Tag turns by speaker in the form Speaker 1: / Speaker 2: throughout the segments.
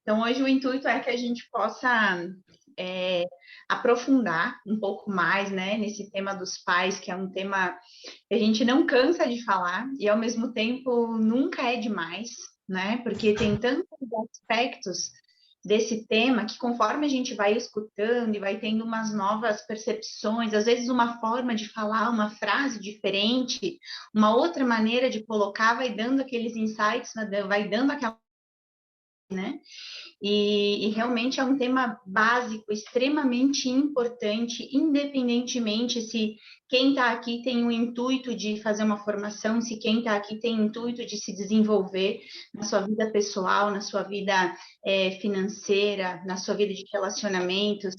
Speaker 1: Então, hoje o intuito é que a gente possa é, aprofundar um pouco mais, né, nesse tema dos pais, que é um tema que a gente não cansa de falar e, ao mesmo tempo, nunca é demais, né, porque tem tantos aspectos desse tema que, conforme a gente vai escutando e vai tendo umas novas percepções, às vezes uma forma de falar, uma frase diferente, uma outra maneira de colocar, vai dando aqueles insights, vai dando aquela, né? E realmente é um tema básico, extremamente importante, independentemente se quem está aqui tem o intuito de fazer uma formação, se quem está aqui tem o intuito de se desenvolver na sua vida pessoal, na sua vida financeira, na sua vida de relacionamentos.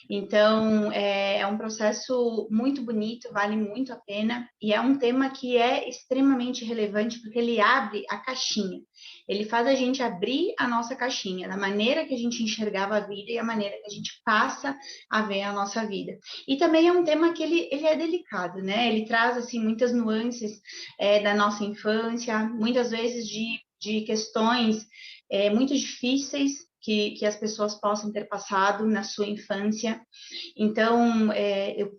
Speaker 1: Então, é um processo muito bonito, vale muito a pena, e é um tema que é extremamente relevante, porque ele abre a caixinha. Ele faz a gente abrir a nossa caixinha, da maneira que a gente enxergava a vida e a maneira que a gente passa a ver a nossa vida. E também é um tema que ele é delicado, né? Ele traz, assim, muitas nuances da nossa infância, muitas vezes de questões muito difíceis que as pessoas possam ter passado na sua infância. Então,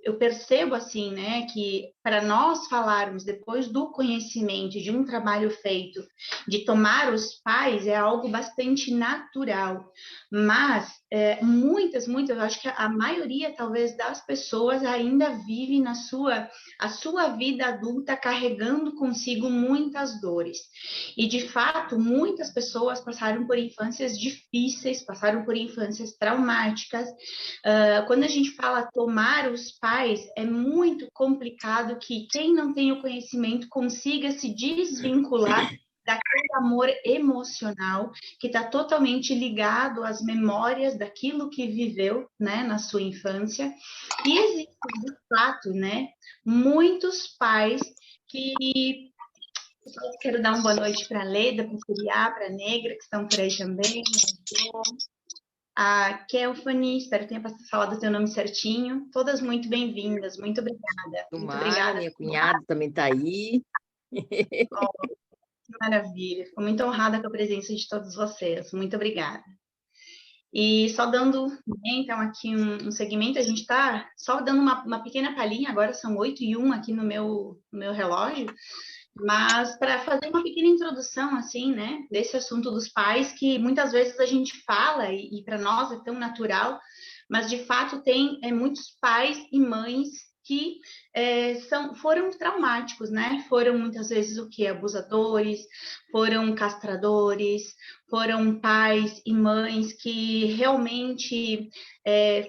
Speaker 1: eu percebo assim, né, que para nós falarmos depois do conhecimento, de um trabalho feito, de tomar os pais, é algo bastante natural. Mas muitas, eu acho que a maioria, talvez, das pessoas ainda vive a sua vida adulta carregando consigo muitas dores. E, de fato, muitas pessoas passaram por infâncias difíceis, passaram por infâncias traumáticas. Quando a gente fala tomar os pais, é muito complicado que quem não tem o conhecimento consiga se desvincular daquele amor emocional que está totalmente ligado às memórias daquilo que viveu, né, na sua infância. E existem, de fato, né, muitos pais que... Eu quero dar uma boa noite para a Leda, para a Curiá, para a Negra, que estão por aí também. A Kelfani, espero que tenha falado o teu nome certinho. Todas muito bem-vindas, muito obrigada.
Speaker 2: Do
Speaker 1: Muito
Speaker 2: Mara,
Speaker 1: obrigada.
Speaker 2: minha cunhada também está aí.
Speaker 1: Oh, que maravilha. Fico muito honrada com a presença de todos vocês. Muito obrigada. E só dando, né, então, aqui um segmento, a gente está só dando uma pequena palhinha, agora são 8h01 aqui no meu relógio, mas para fazer uma pequena introdução, assim, né, desse assunto dos pais, que muitas vezes a gente fala, e para nós é tão natural, mas de fato tem muitos pais e mães que foram traumáticos, né? Foram muitas vezes o que? Abusadores, foram castradores, foram pais e mães que realmente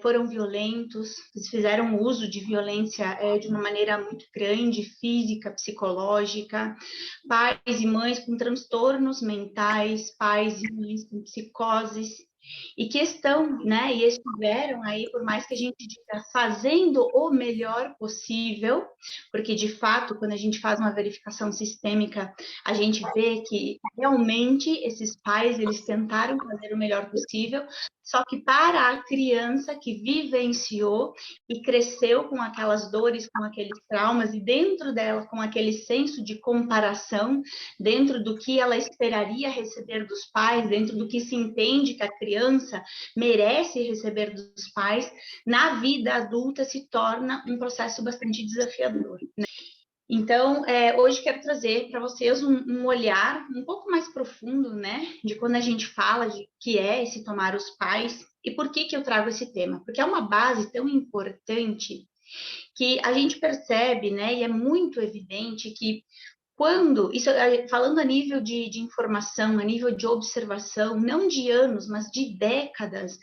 Speaker 1: foram violentos, fizeram uso de violência de uma maneira muito grande, física, psicológica, pais e mães com transtornos mentais, pais e mães com psicoses, e que estão, né, e estiveram aí, por mais que a gente diga, fazendo o melhor possível, porque de fato, quando a gente faz uma verificação sistêmica, a gente vê que realmente esses pais, eles tentaram fazer o melhor possível, só que para a criança que vivenciou e cresceu com aquelas dores, com aqueles traumas, e dentro dela, com aquele senso de comparação, dentro do que ela esperaria receber dos pais, dentro do que se entende que a criança merece receber dos pais, na vida adulta se torna um processo bastante desafiador. Então, hoje quero trazer para vocês um olhar um pouco mais profundo, né, de quando a gente fala de que é esse tomar os pais e por que eu trago esse tema. Porque é uma base tão importante que a gente percebe, né, e é muito evidente que quando, isso falando a nível de informação, a nível de observação, não de anos, mas de décadas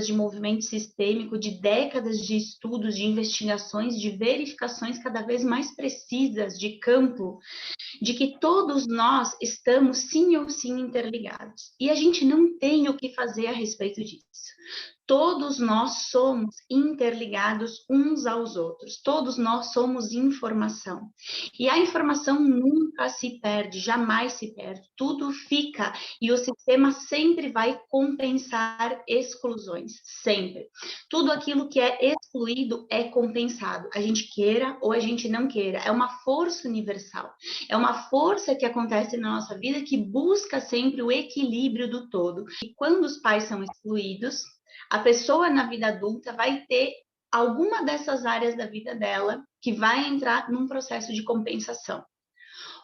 Speaker 1: de movimento sistêmico, de décadas de estudos, de investigações, de verificações cada vez mais precisas de campo, de que todos nós estamos sim ou sim interligados. E a gente não tem o que fazer a respeito disso. Todos nós somos interligados uns aos outros, todos nós somos informação. E a informação nunca se perde, jamais se perde, tudo fica e o sistema sempre vai compensar exclusões, sempre. Tudo aquilo que é excluído é compensado, a gente queira ou a gente não queira, é uma força universal, é uma força que acontece na nossa vida que busca sempre o equilíbrio do todo. E quando os pais são excluídos, a pessoa na vida adulta vai ter alguma dessas áreas da vida dela que vai entrar num processo de compensação.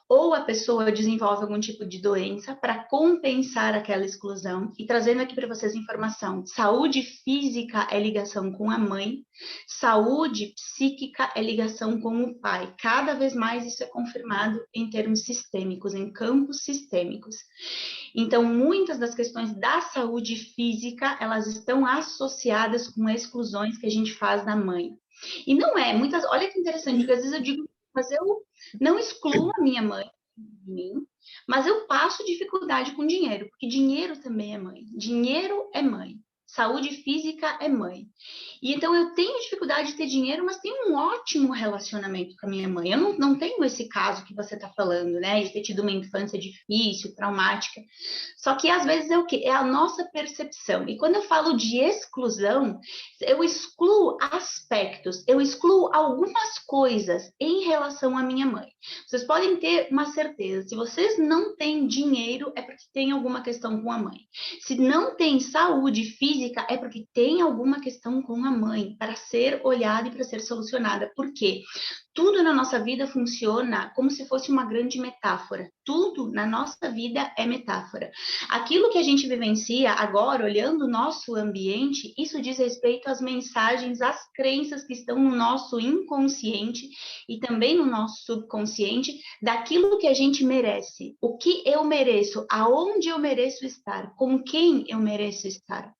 Speaker 1: Ou a pessoa desenvolve algum tipo de doença para compensar aquela exclusão. E trazendo aqui para vocês informação, saúde física é ligação com a mãe, saúde psíquica é ligação com o pai. Cada vez mais isso é confirmado em termos sistêmicos, em campos sistêmicos. Então, muitas das questões da saúde física, elas estão associadas com exclusões que a gente faz da mãe. E não é, muitas, olha que interessante, porque às vezes eu digo, mas eu não excluo a minha mãe de mim, mas eu passo dificuldade com dinheiro, porque dinheiro também é mãe, dinheiro é mãe, saúde física é mãe. E então eu tenho dificuldade de ter dinheiro, mas tenho um ótimo relacionamento com a minha mãe. Eu não tenho esse caso que você está falando, né? De ter tido uma infância difícil, traumática. Só que às vezes é o quê? É a nossa percepção. E quando eu falo de exclusão, eu excluo aspectos, eu excluo algumas coisas em relação à minha mãe. Vocês podem ter uma certeza, se vocês não têm dinheiro, é porque tem alguma questão com a mãe. Se não tem saúde física, é porque tem alguma questão com a mãe para ser olhada e para ser solucionada. Por quê? Tudo na nossa vida funciona como se fosse uma grande metáfora. Tudo na nossa vida é metáfora. Aquilo que a gente vivencia agora, olhando o nosso ambiente, isso diz respeito às mensagens, às crenças que estão no nosso inconsciente e também no nosso subconsciente, daquilo que a gente merece. O que eu mereço, aonde eu mereço estar, com quem eu mereço estar.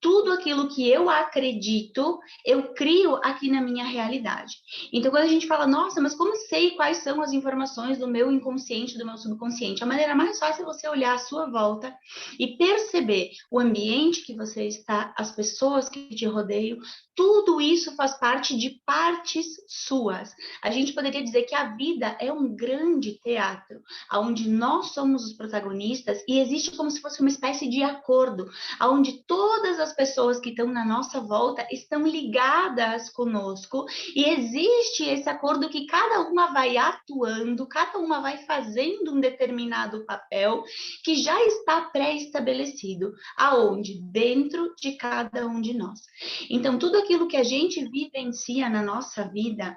Speaker 1: Tudo aquilo que eu acredito, eu crio aqui na minha realidade. Então, quando a gente fala, nossa, mas como sei quais são as informações do meu inconsciente, do meu subconsciente? A maneira mais fácil é você olhar à sua volta e perceber o ambiente que você está, as pessoas que te rodeiam, tudo isso faz parte de partes suas. A gente poderia dizer que a vida é um grande teatro, onde nós somos os protagonistas e existe como se fosse uma espécie de acordo, onde todas as pessoas que estão na nossa volta estão ligadas conosco e existe esse acordo que cada uma vai atuando, cada uma vai fazendo um determinado papel que já está pré-estabelecido, aonde? Dentro de cada um de nós. Então, tudo aquilo que a gente vivencia na nossa vida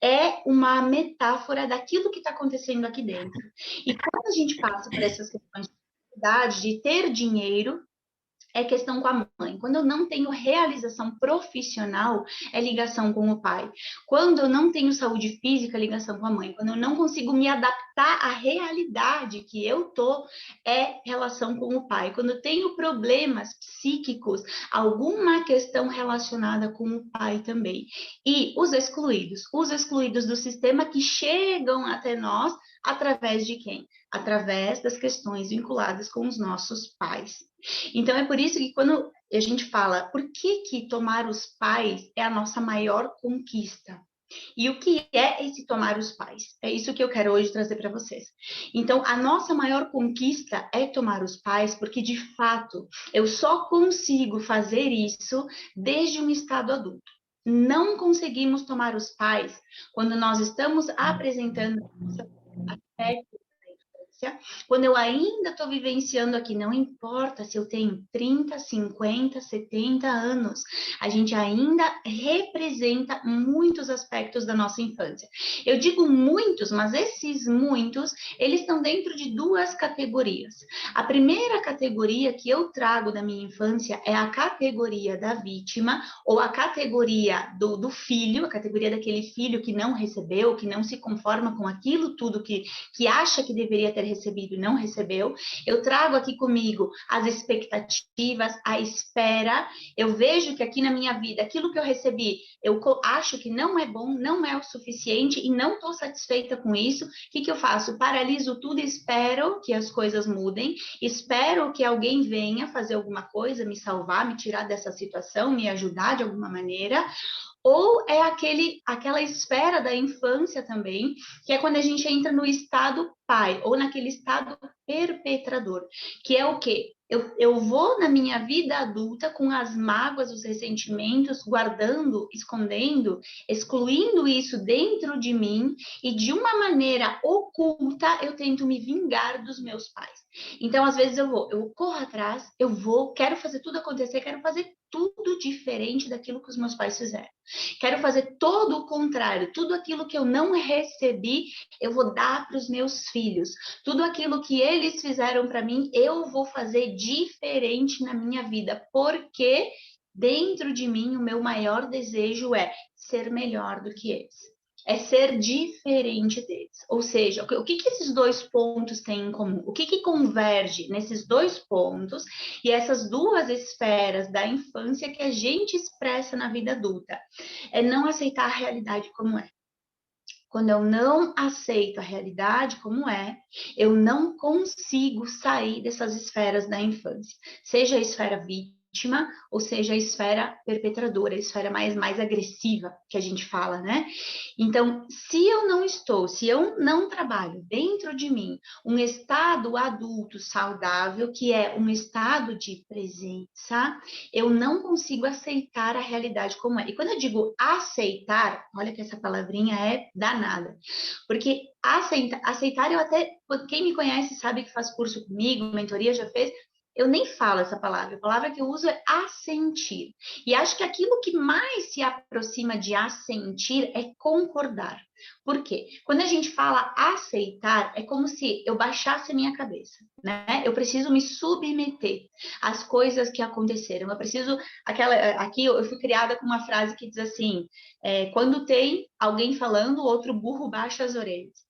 Speaker 1: é uma metáfora daquilo que está acontecendo aqui dentro. E quando a gente passa por essas questões de ter dinheiro, é questão com a mãe. Quando eu não tenho realização profissional, é ligação com o pai. Quando eu não tenho saúde física, é ligação com a mãe. Quando eu não consigo me adaptar à realidade que eu tô, é relação com o pai. Quando eu tenho problemas psíquicos, alguma questão relacionada com o pai também. E os excluídos do sistema que chegam até nós através de quem? Através das questões vinculadas com os nossos pais. Então, é por isso que quando a gente fala, por que tomar os pais é a nossa maior conquista? E o que é esse tomar os pais? É isso que eu quero hoje trazer para vocês. Então, a nossa maior conquista é tomar os pais, porque de fato eu só consigo fazer isso desde um estado adulto. Não conseguimos tomar os pais quando nós estamos apresentando aspectos, quando eu ainda estou vivenciando aqui, não importa se eu tenho 30, 50, 70 anos, a gente ainda representa muitos aspectos da nossa infância. Eu digo muitos, mas esses muitos, eles estão dentro de duas categorias. A primeira categoria que eu trago da minha infância é a categoria da vítima, ou a categoria do filho, a categoria daquele filho que não recebeu, que não se conforma com aquilo tudo que acha que deveria ter recebido e não recebeu. Eu trago aqui comigo as expectativas, a espera. Eu vejo que aqui na minha vida, aquilo que eu recebi, eu acho que não é bom, não é o suficiente e não estou satisfeita com isso. O que eu faço? Paraliso tudo e espero que as coisas mudem. Espero que alguém venha fazer alguma coisa, me salvar, me tirar dessa situação, me ajudar de alguma maneira. Ou é aquela esfera da infância também, que é quando a gente entra no estado pai, ou naquele estado perpetrador, que é o quê? Eu vou na minha vida adulta com as mágoas, os ressentimentos, guardando, escondendo, excluindo isso dentro de mim, e de uma maneira oculta eu tento me vingar dos meus pais. Então, às vezes eu corro atrás, quero fazer tudo acontecer, quero fazer tudo diferente daquilo que os meus pais fizeram. Quero fazer todo o contrário, tudo aquilo que eu não recebi, eu vou dar para os meus filhos. Tudo aquilo que eles fizeram para mim, eu vou fazer diferente na minha vida, porque dentro de mim o meu maior desejo é ser melhor do que eles. É ser diferente deles. Ou seja, o que esses dois pontos têm em comum? O que converge nesses dois pontos e essas duas esferas da infância que a gente expressa na vida adulta? É não aceitar a realidade como é. Quando eu não aceito a realidade como é, eu não consigo sair dessas esferas da infância. Seja a esfera vítima, ou seja a esfera perpetradora, a esfera mais agressiva que a gente fala, né? Então, se eu não trabalho dentro de mim um estado adulto saudável, que é um estado de presença, eu não consigo aceitar a realidade como é. E quando eu digo aceitar, olha que essa palavrinha é danada, porque aceitar eu até, quem me conhece sabe que faz curso comigo, mentoria já fez, eu nem falo essa palavra, a palavra que eu uso é assentir. E acho que aquilo que mais se aproxima de assentir é concordar. Por quê? Quando a gente fala aceitar, é como se eu baixasse a minha cabeça, né? Eu preciso me submeter às coisas que aconteceram. Eu preciso, aqui eu fui criada com uma frase que diz assim, quando tem alguém falando, o outro burro baixa as orelhas.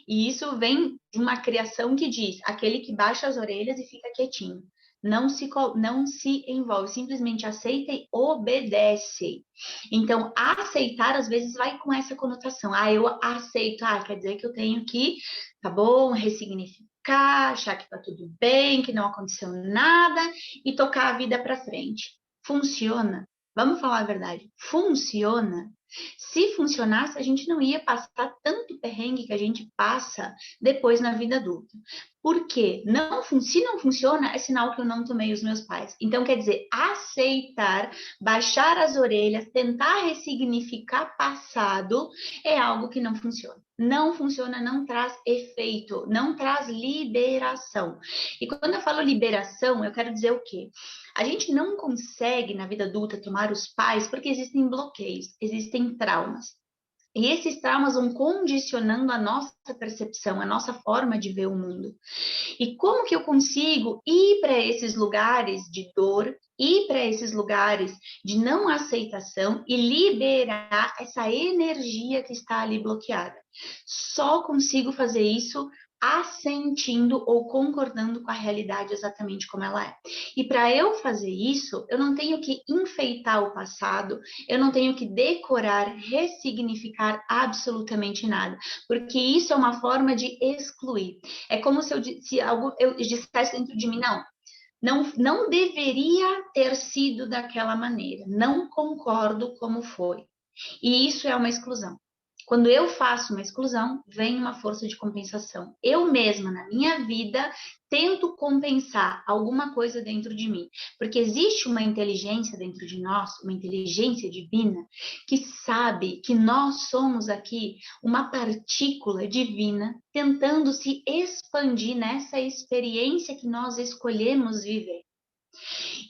Speaker 1: E isso vem de uma criação que diz, aquele que baixa as orelhas e fica quietinho. Não se envolve, simplesmente aceita e obedece. Então, aceitar às vezes vai com essa conotação. Eu aceito, quer dizer que eu tenho que, tá bom, ressignificar, achar que tá tudo bem, que não aconteceu nada e tocar a vida para frente. Funciona? Vamos falar a verdade. Funciona? Se funcionasse, a gente não ia passar tanto perrengue que a gente passa depois na vida adulta. Por quê? Se não funciona, é sinal que eu não tomei os meus pais. Então, quer dizer, aceitar, baixar as orelhas, tentar ressignificar passado é algo que não funciona. Não funciona, não traz efeito, não traz liberação. E quando eu falo liberação, eu quero dizer o quê? A gente não consegue, na vida adulta, tomar os pais porque existem bloqueios, existem traumas. E esses traumas vão condicionando a nossa percepção, a nossa forma de ver o mundo. E como que eu consigo ir para esses lugares de dor, ir para esses lugares de não aceitação e liberar essa energia que está ali bloqueada? Só consigo fazer isso assentindo ou concordando com a realidade exatamente como ela é. E para eu fazer isso, eu não tenho que enfeitar o passado, eu não tenho que decorar, ressignificar absolutamente nada, porque isso é uma forma de excluir. É como se eu dissesse dentro de mim, não deveria ter sido daquela maneira, não concordo como foi. E isso é uma exclusão. Quando eu faço uma exclusão, vem uma força de compensação. Eu mesma, na minha vida, tento compensar alguma coisa dentro de mim. Porque existe uma inteligência dentro de nós, uma inteligência divina, que sabe que nós somos aqui uma partícula divina tentando se expandir nessa experiência que nós escolhemos viver.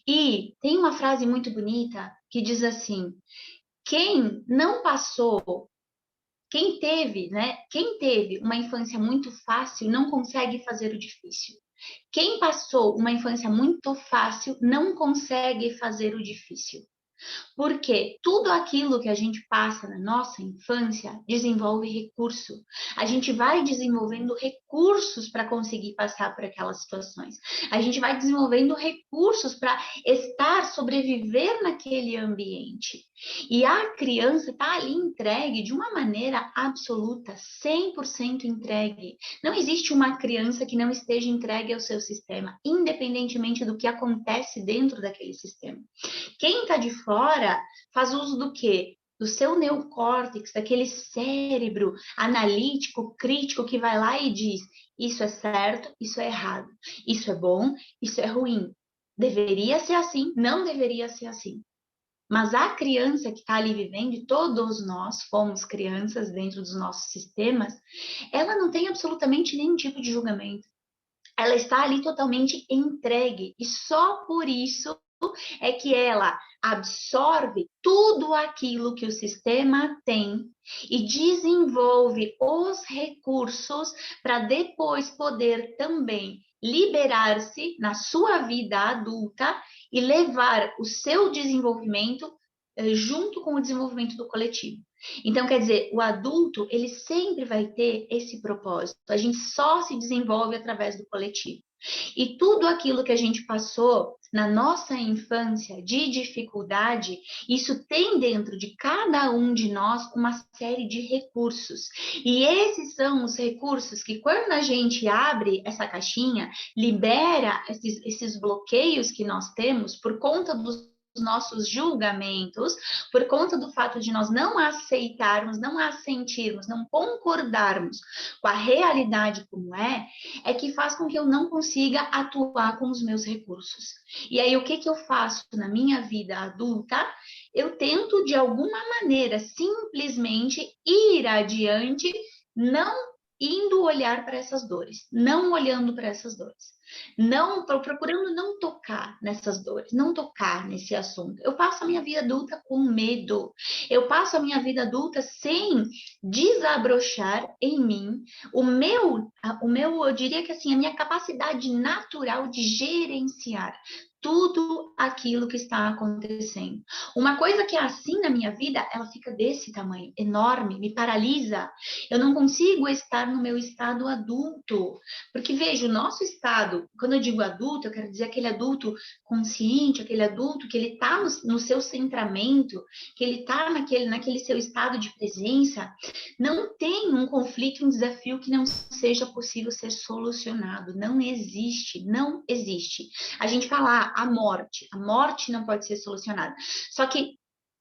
Speaker 1: E tem uma frase muito bonita que diz assim: quem não passou, quem teve uma infância muito fácil não consegue fazer o difícil. Quem passou uma infância muito fácil não consegue fazer o difícil. Porque tudo aquilo que a gente passa na nossa infância desenvolve recurso. A gente vai desenvolvendo recursos para conseguir passar por aquelas situações. A gente vai desenvolvendo recursos para estar, sobreviver naquele ambiente. E a criança está ali entregue de uma maneira absoluta, 100% entregue. Não existe uma criança que não esteja entregue ao seu sistema, independentemente do que acontece dentro daquele sistema. Quem está de fora faz uso do quê? Do seu neocórtex, daquele cérebro analítico, crítico, que vai lá e diz: isso é certo, isso é errado, isso é bom, isso é ruim. Deveria ser assim, não deveria ser assim. Mas a criança que está ali vivendo, e todos nós fomos crianças dentro dos nossos sistemas, ela não tem absolutamente nenhum tipo de julgamento. Ela está ali totalmente entregue. E só por isso é que ela absorve tudo aquilo que o sistema tem e desenvolve os recursos para depois poder também liberar-se na sua vida adulta e levar o seu desenvolvimento junto com o desenvolvimento do coletivo. Então, quer dizer, o adulto, ele sempre vai ter esse propósito. A gente só se desenvolve através do coletivo. E tudo aquilo que a gente passou na nossa infância de dificuldade, isso tem dentro de cada um de nós uma série de recursos. E esses são os recursos que, quando a gente abre essa caixinha, libera esses bloqueios que nós temos por conta dos nossos julgamentos, por conta do fato de nós não aceitarmos, não assentirmos, não concordarmos com a realidade como é que faz com que eu não consiga atuar com os meus recursos. E aí, o que eu faço na minha vida adulta? Eu tento, de alguma maneira, simplesmente ir adiante, não indo olhar para essas dores, não olhando para essas dores. Não, procurando não tocar nessas dores, não tocar nesse assunto. Eu passo a minha vida adulta com medo. Eu passo a minha vida adulta sem desabrochar em mim eu diria que assim, a minha capacidade natural de gerenciar tudo aquilo que está acontecendo. Uma coisa que é assim na minha vida, ela fica desse tamanho, enorme, me paralisa. Eu não consigo estar no meu estado adulto. Porque, veja, o nosso estado, quando eu digo adulto, eu quero dizer aquele adulto consciente, aquele adulto que ele está no seu centramento, que ele está naquele seu estado de presença, não tem um conflito, um desafio que não seja possível ser solucionado. Não existe, não existe. A gente fala a morte não pode ser solucionada. Só que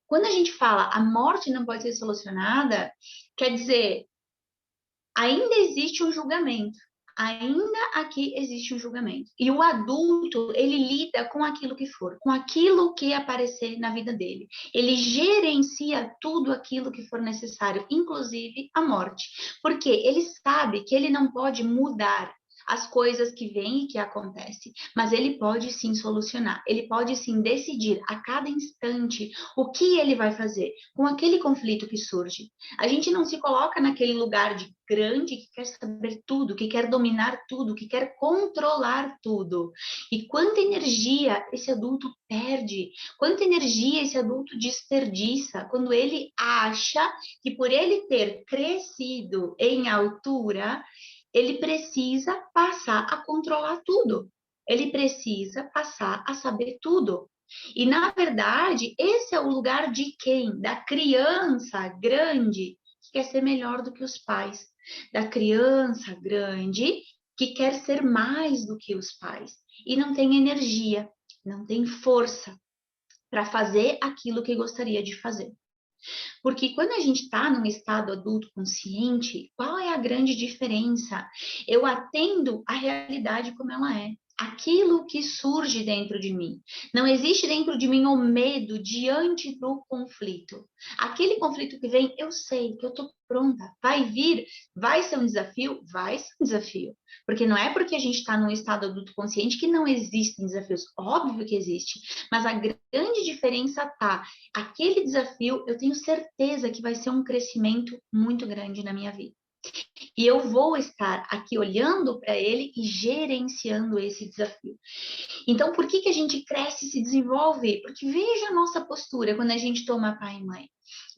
Speaker 1: quando a gente fala a morte não pode ser solucionada, quer dizer, ainda existe um julgamento. Ainda aqui existe um julgamento. E o adulto, ele lida com aquilo que for, com aquilo que aparecer na vida dele. Ele gerencia tudo aquilo que for necessário, inclusive a morte. Porque ele sabe que ele não pode mudar as coisas que vêm e que acontecem, mas ele pode sim solucionar, ele pode sim decidir a cada instante o que ele vai fazer com aquele conflito que surge. A gente não se coloca naquele lugar de grande que quer saber tudo, que quer dominar tudo, que quer controlar tudo. E quanta energia esse adulto perde, quanta energia esse adulto desperdiça quando ele acha que por ele ter crescido em altura, ele precisa passar a controlar tudo. Ele precisa passar a saber tudo. E, na verdade, esse é o lugar de quem? Da criança grande que quer ser melhor do que os pais. Da criança grande que quer ser mais do que os pais. E não tem energia, não tem força para fazer aquilo que gostaria de fazer. Porque quando a gente está num estado adulto consciente, qual é a grande diferença? Eu atendo a realidade como ela é. Aquilo que surge dentro de mim. Não existe dentro de mim o medo diante do conflito. Aquele conflito que vem, eu sei que eu estou pronta. Vai vir, vai ser um desafio? Vai ser um desafio. Porque não é porque a gente está num estado adulto consciente que não existem desafios. Óbvio que existe. Mas a grande diferença está. Aquele desafio, eu tenho certeza que vai ser um crescimento muito grande na minha vida. E eu vou estar aqui olhando para ele e gerenciando esse desafio. Então, por que a gente cresce e se desenvolve? Porque veja a nossa postura quando a gente toma pai e mãe.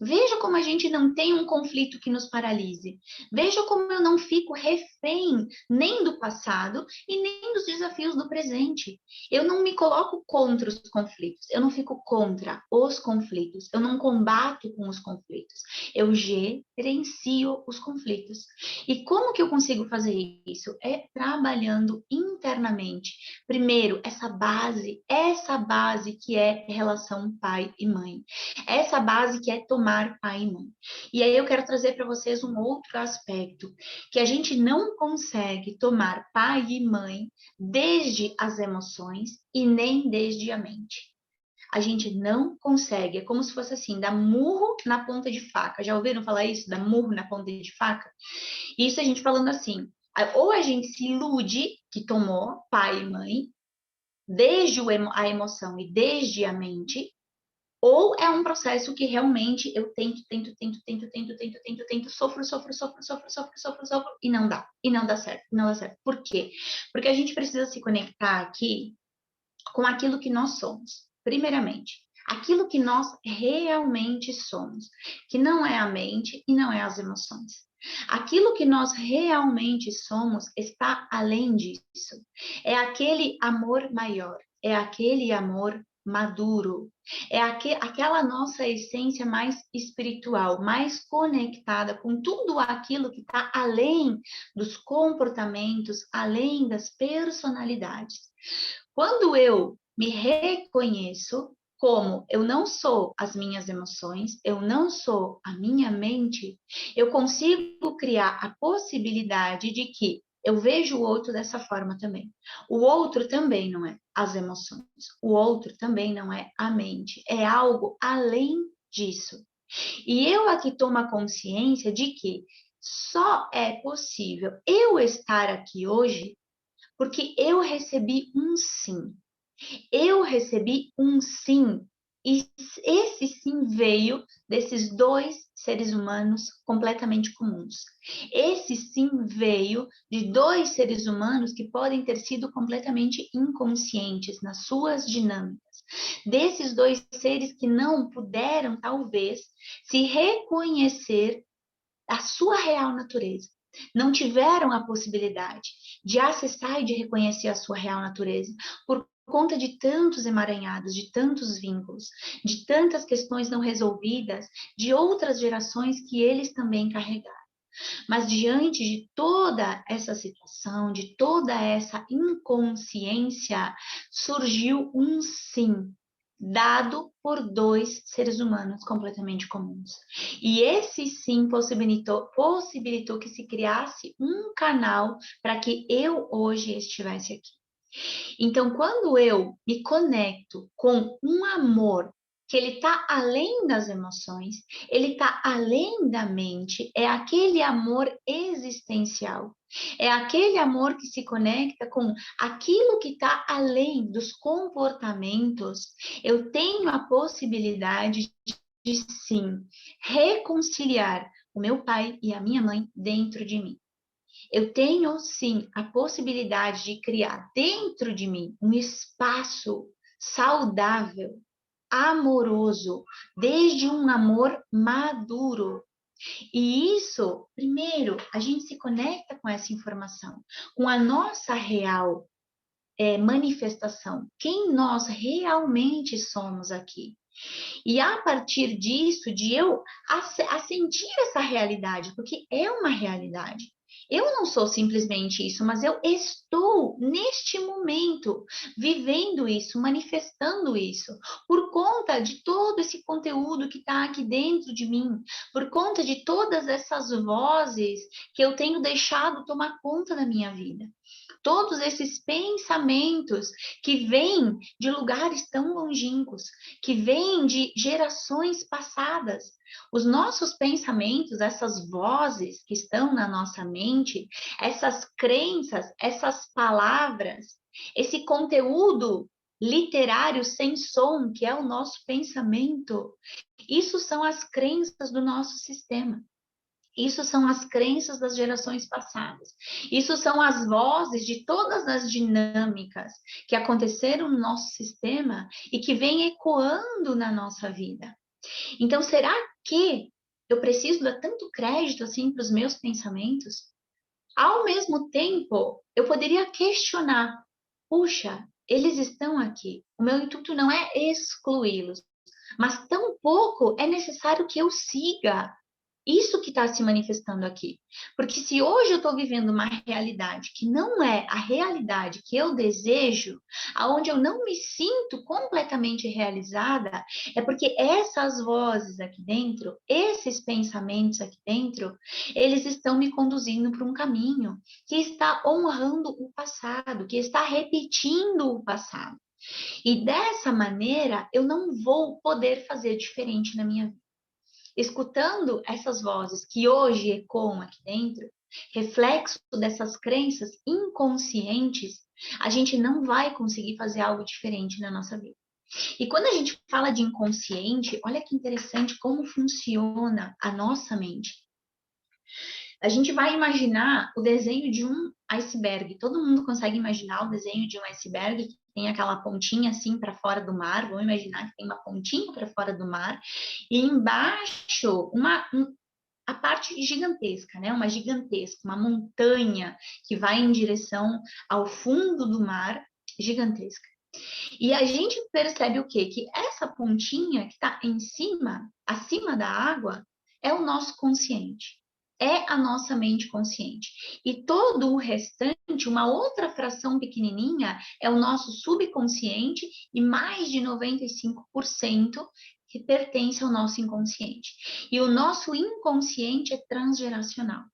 Speaker 1: Veja como a gente não tem um conflito que nos paralise. Veja como eu não fico refém nem do passado e nem dos desafios do presente. Eu não me coloco contra os conflitos, eu não fico contra os conflitos, eu não combato com os conflitos, eu gerencio os conflitos. E como que eu consigo fazer isso? É trabalhando internamente. Primeiro, essa base que é relação pai e mãe. Essa base que é tomar pai e mãe. E aí eu quero trazer para vocês um outro aspecto, que a gente não consegue tomar pai e mãe desde as emoções e nem desde a mente. A gente não consegue, é como se fosse assim, dar murro na ponta de faca. Já ouviram falar isso? Dar murro na ponta de faca? Isso a gente falando assim, ou a gente se ilude que tomou pai e mãe, desde a emoção e desde a mente, ou é um processo que realmente eu tento, sofro, e não dá certo, não dá certo. Por quê? Porque a gente precisa se conectar aqui com aquilo que nós somos, primeiramente. Aquilo que nós realmente somos, que não é a mente e não é as emoções. Aquilo que nós realmente somos está além disso. É aquele amor maior, é aquele amor maduro, é aquela nossa essência mais espiritual, mais conectada com tudo aquilo que está além dos comportamentos, além das personalidades. Quando eu me reconheço como eu não sou as minhas emoções, eu não sou a minha mente, eu consigo criar a possibilidade de que eu vejo o outro dessa forma também. O outro também não é as emoções, o outro também não é a mente, é algo além disso. E eu aqui tomo a consciência de que só é possível eu estar aqui hoje porque eu recebi um sim. Eu recebi um sim. E esse sim veio desses dois seres humanos completamente comuns. Esse sim veio de dois seres humanos que podem ter sido completamente inconscientes nas suas dinâmicas. Desses dois seres que não puderam, talvez, se reconhecer a sua real natureza. Não tiveram a possibilidade de acessar e de reconhecer a sua real natureza por conta de tantos emaranhados, de tantos vínculos, de tantas questões não resolvidas, de outras gerações que eles também carregaram. Mas diante de toda essa situação, de toda essa inconsciência, surgiu um sim, dado por dois seres humanos completamente comuns. E esse sim possibilitou que se criasse um canal para que eu hoje estivesse aqui. Então, quando eu me conecto com um amor que ele está além das emoções, ele está além da mente, é aquele amor existencial. É aquele amor que se conecta com aquilo que está além dos comportamentos. Eu tenho a possibilidade de sim reconciliar o meu pai e a minha mãe dentro de mim. Eu tenho sim a possibilidade de criar dentro de mim um espaço saudável, amoroso, desde um amor maduro. E isso, primeiro, a gente se conecta com essa informação, com a nossa real manifestação, quem nós realmente somos aqui. E a partir disso, de eu sentir essa realidade, porque é uma realidade. Eu não sou simplesmente isso, mas eu estou neste momento vivendo isso, manifestando isso, por conta de todo esse conteúdo que está aqui dentro de mim, por conta de todas essas vozes que eu tenho deixado tomar conta da minha vida. Todos esses pensamentos que vêm de lugares tão longínquos, que vêm de gerações passadas. Os nossos pensamentos, essas vozes que estão na nossa mente, essas crenças, essas palavras, esse conteúdo literário sem som, que é o nosso pensamento, isso são as crenças do nosso sistema. Isso são as crenças das gerações passadas. Isso são as vozes de todas as dinâmicas que aconteceram no nosso sistema e que vêm ecoando na nossa vida. Então, será que eu preciso dar tanto crédito assim para os meus pensamentos? Ao mesmo tempo, eu poderia questionar: puxa, eles estão aqui. O meu intuito não é excluí-los, mas tampouco é necessário que eu siga isso que está se manifestando aqui. Porque se hoje eu estou vivendo uma realidade que não é a realidade que eu desejo, aonde eu não me sinto completamente realizada, é porque essas vozes aqui dentro, esses pensamentos aqui dentro, eles estão me conduzindo para um caminho que está honrando o passado, que está repetindo o passado. E dessa maneira, eu não vou poder fazer diferente na minha vida. Escutando essas vozes que hoje ecoam aqui dentro, reflexo dessas crenças inconscientes, a gente não vai conseguir fazer algo diferente na nossa vida. E quando a gente fala de inconsciente, olha que interessante como funciona a nossa mente. A gente vai imaginar o desenho de um iceberg. Todo mundo consegue imaginar o desenho de um iceberg que tem aquela pontinha assim para fora do mar. Vamos imaginar que tem uma pontinha para fora do mar e embaixo a parte gigantesca, né? Uma gigantesca, uma montanha que vai em direção ao fundo do mar, gigantesca. E a gente percebe o quê? Que essa pontinha que está em cima, acima da água, é o nosso consciente. É a nossa mente consciente. E todo o restante, uma outra fração pequenininha, é o nosso subconsciente e mais de 95% que pertence ao nosso inconsciente. E o nosso inconsciente é transgeracional.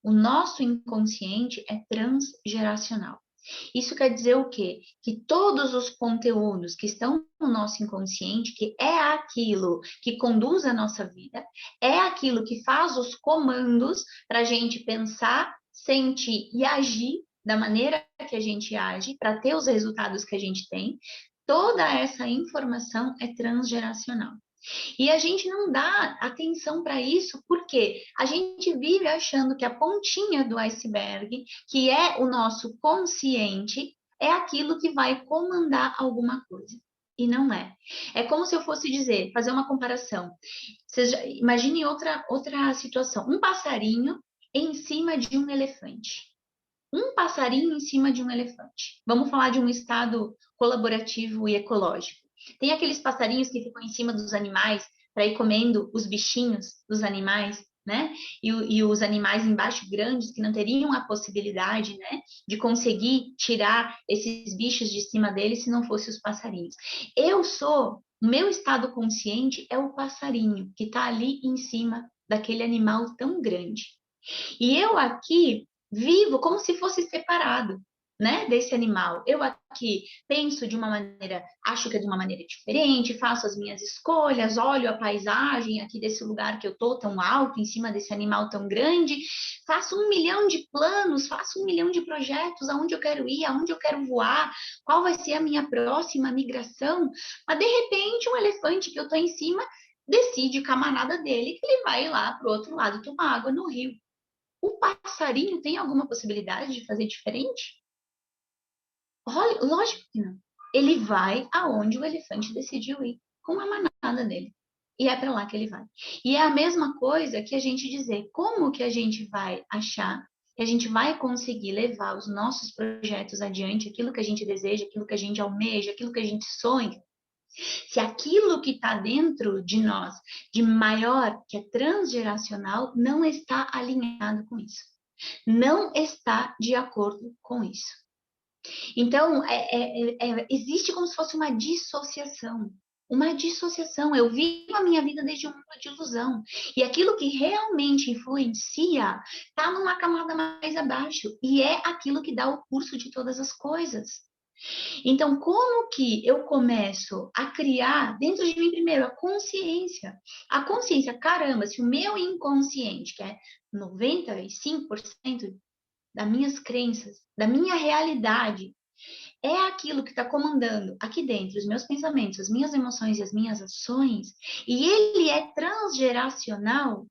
Speaker 1: O nosso inconsciente é transgeracional. Isso quer dizer o quê? Que todos os conteúdos que estão no nosso inconsciente, que é aquilo que conduz a nossa vida, é aquilo que faz os comandos para a gente pensar, sentir e agir da maneira que a gente age, para ter os resultados que a gente tem, toda essa informação é transgeracional. E a gente não dá atenção para isso porque a gente vive achando que a pontinha do iceberg, que é o nosso consciente, é aquilo que vai comandar alguma coisa. E não é. É como se eu fosse dizer, fazer uma comparação. Imagine outra situação. Um passarinho em cima de um elefante. Um passarinho em cima de um elefante. Vamos falar de um estado colaborativo e ecológico. Tem aqueles passarinhos que ficam em cima dos animais para ir comendo os bichinhos dos animais, né? E os animais embaixo grandes que não teriam a possibilidade, né, de conseguir tirar esses bichos de cima deles se não fossem os passarinhos. O meu estado consciente é o passarinho que está ali em cima daquele animal tão grande. E eu aqui vivo como se fosse separado, né, desse animal. Eu aqui penso de uma maneira, acho que é de uma maneira diferente, faço as minhas escolhas, olho a paisagem aqui desse lugar que eu tô tão alto, em cima desse animal tão grande, faço 1 milhão de planos, faço 1 milhão de projetos, aonde eu quero ir, aonde eu quero voar, qual vai ser a minha próxima migração, mas de repente um elefante que eu tô em cima decide com a manada dele que ele vai lá para o outro lado tomar água no rio. O passarinho tem alguma possibilidade de fazer diferente? Lógico que não. Ele vai aonde o elefante decidiu ir, com a manada dele. E é para lá que ele vai. E é a mesma coisa que a gente dizer como que a gente vai achar que a gente vai conseguir levar os nossos projetos adiante, aquilo que a gente deseja, aquilo que a gente almeja, aquilo que a gente sonha, se aquilo que está dentro de nós, de maior, que é transgeracional, não está alinhado com isso. Não está de acordo com isso. Então, existe como se fosse uma dissociação. Uma dissociação. Eu vivo a minha vida desde um mundo de ilusão. E aquilo que realmente influencia está numa camada mais abaixo. E é aquilo que dá o curso de todas as coisas. Então, como que eu começo a criar dentro de mim primeiro a consciência? A consciência, caramba, se o meu inconsciente, que é 95% das minhas crenças, da minha realidade, é aquilo que está comandando aqui dentro os meus pensamentos, as minhas emoções e as minhas ações, e ele é transgeracional,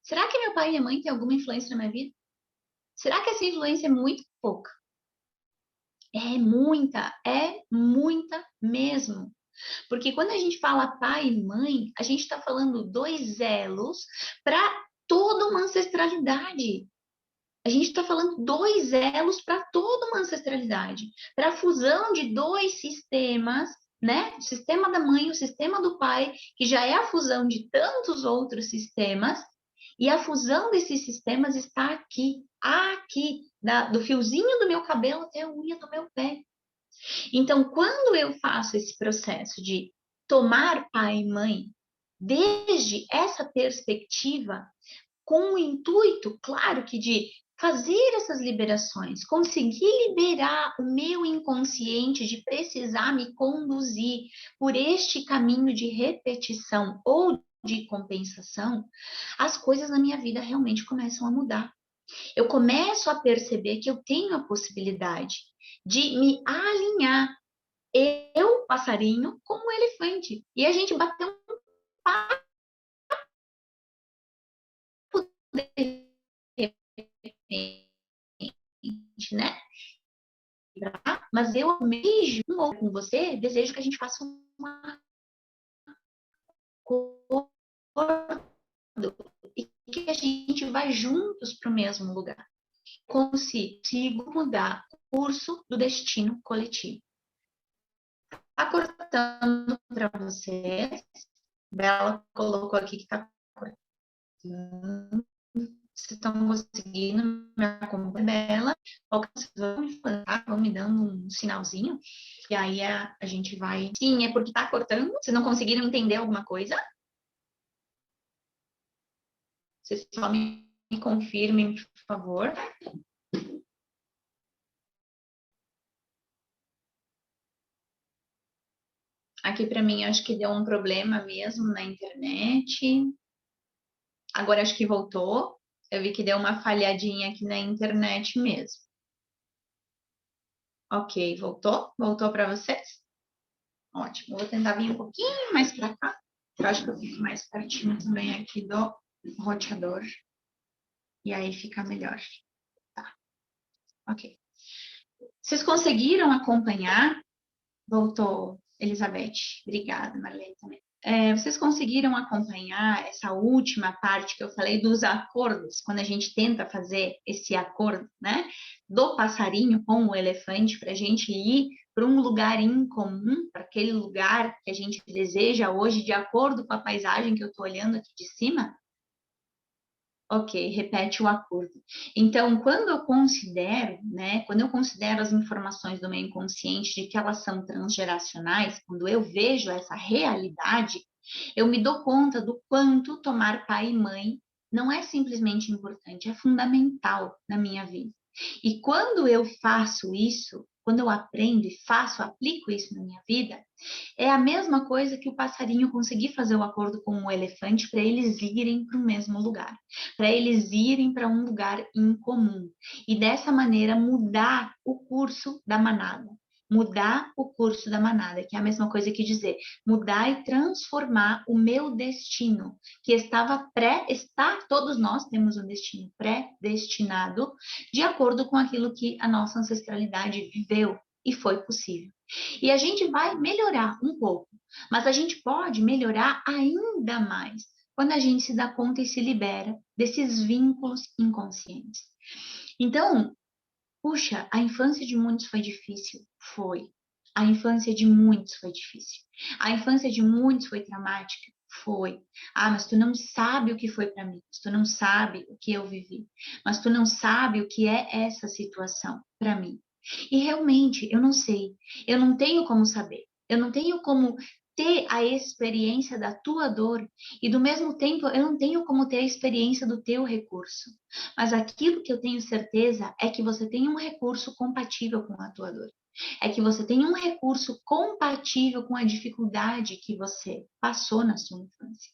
Speaker 1: Será que meu pai e minha mãe têm alguma influência na minha vida? Será que essa influência é muito pouca? É muita mesmo. Porque quando a gente fala pai e mãe, a gente está falando dois elos para toda uma ancestralidade. A gente está falando dois elos para toda uma ancestralidade, para a fusão de dois sistemas, né? O sistema da mãe e o sistema do pai, que já é a fusão de tantos outros sistemas, e a fusão desses sistemas está aqui, do fiozinho do meu cabelo até a unha do meu pé. Então, quando eu faço esse processo de tomar pai e mãe, desde essa perspectiva, com o intuito, claro que de fazer essas liberações, conseguir liberar o meu inconsciente de precisar me conduzir por este caminho de repetição ou de compensação, as coisas na minha vida realmente começam a mudar. Eu começo a perceber que eu tenho a possibilidade de me alinhar, eu, passarinho, com o elefante. E a gente bateu um papo de repente, né? Mas eu mesmo com você desejo que a gente faça uma acordo e que a gente vá juntos para o mesmo lugar. Consigo mudar o curso do destino coletivo. Tá cortando para vocês. Bela colocou aqui que tá cortando. Vocês estão conseguindo me acompanhar, Bela? Vocês vão me falar, vão me dando um sinalzinho. E aí a gente vai. Sim, é porque tá cortando. Vocês não conseguiram entender alguma coisa? Vocês só me confirmem, por favor. Aqui para mim acho que deu um problema mesmo na internet. Agora acho que voltou. Eu vi que deu uma falhadinha aqui na internet mesmo. Ok, voltou? Voltou para vocês? Ótimo. Vou tentar vir um pouquinho mais para cá. Eu acho que eu fico mais pertinho também aqui do roteador. E aí fica melhor. Tá. Ok. Vocês conseguiram acompanhar? Voltou, Elizabeth. Obrigada, Marlene também. Vocês conseguiram acompanhar essa última parte que eu falei dos acordos, quando a gente tenta fazer esse acordo, né? Do passarinho com o elefante, para a gente ir para um lugar incomum, para aquele lugar que a gente deseja hoje, de acordo com a paisagem que eu estou olhando aqui de cima? Ok, repete o acordo. Então, quando eu considero, né, quando eu considero as informações do meu inconsciente de que elas são transgeracionais, quando eu vejo essa realidade, eu me dou conta do quanto tomar pai e mãe não é simplesmente importante, é fundamental na minha vida. E quando eu faço isso, quando eu aprendo e faço, aplico isso na minha vida, é a mesma coisa que o passarinho conseguir fazer o acordo com o elefante para eles irem para o mesmo lugar, para eles irem para um lugar incomum e dessa maneira mudar o curso da manada. Mudar o curso da manada, que é a mesma coisa que dizer mudar e transformar o meu destino, que todos nós temos um destino predestinado, de acordo com aquilo que a nossa ancestralidade viveu e foi possível. E a gente vai melhorar um pouco, mas a gente pode melhorar ainda mais quando a gente se dá conta e se libera desses vínculos inconscientes. Então, puxa, a infância de muitos foi difícil? Foi. A infância de muitos foi difícil. A infância de muitos foi traumática? Foi. Ah, mas tu não sabe o que foi para mim. Tu não sabe o que eu vivi. Mas tu não sabe o que é essa situação para mim. E realmente, eu não sei. Eu não tenho como saber. Eu não tenho como ter a experiência da tua dor e do mesmo tempo eu não tenho como ter a experiência do teu recurso. Mas aquilo que eu tenho certeza é que você tem um recurso compatível com a tua dor. É que você tem um recurso compatível com a dificuldade que você passou na sua infância.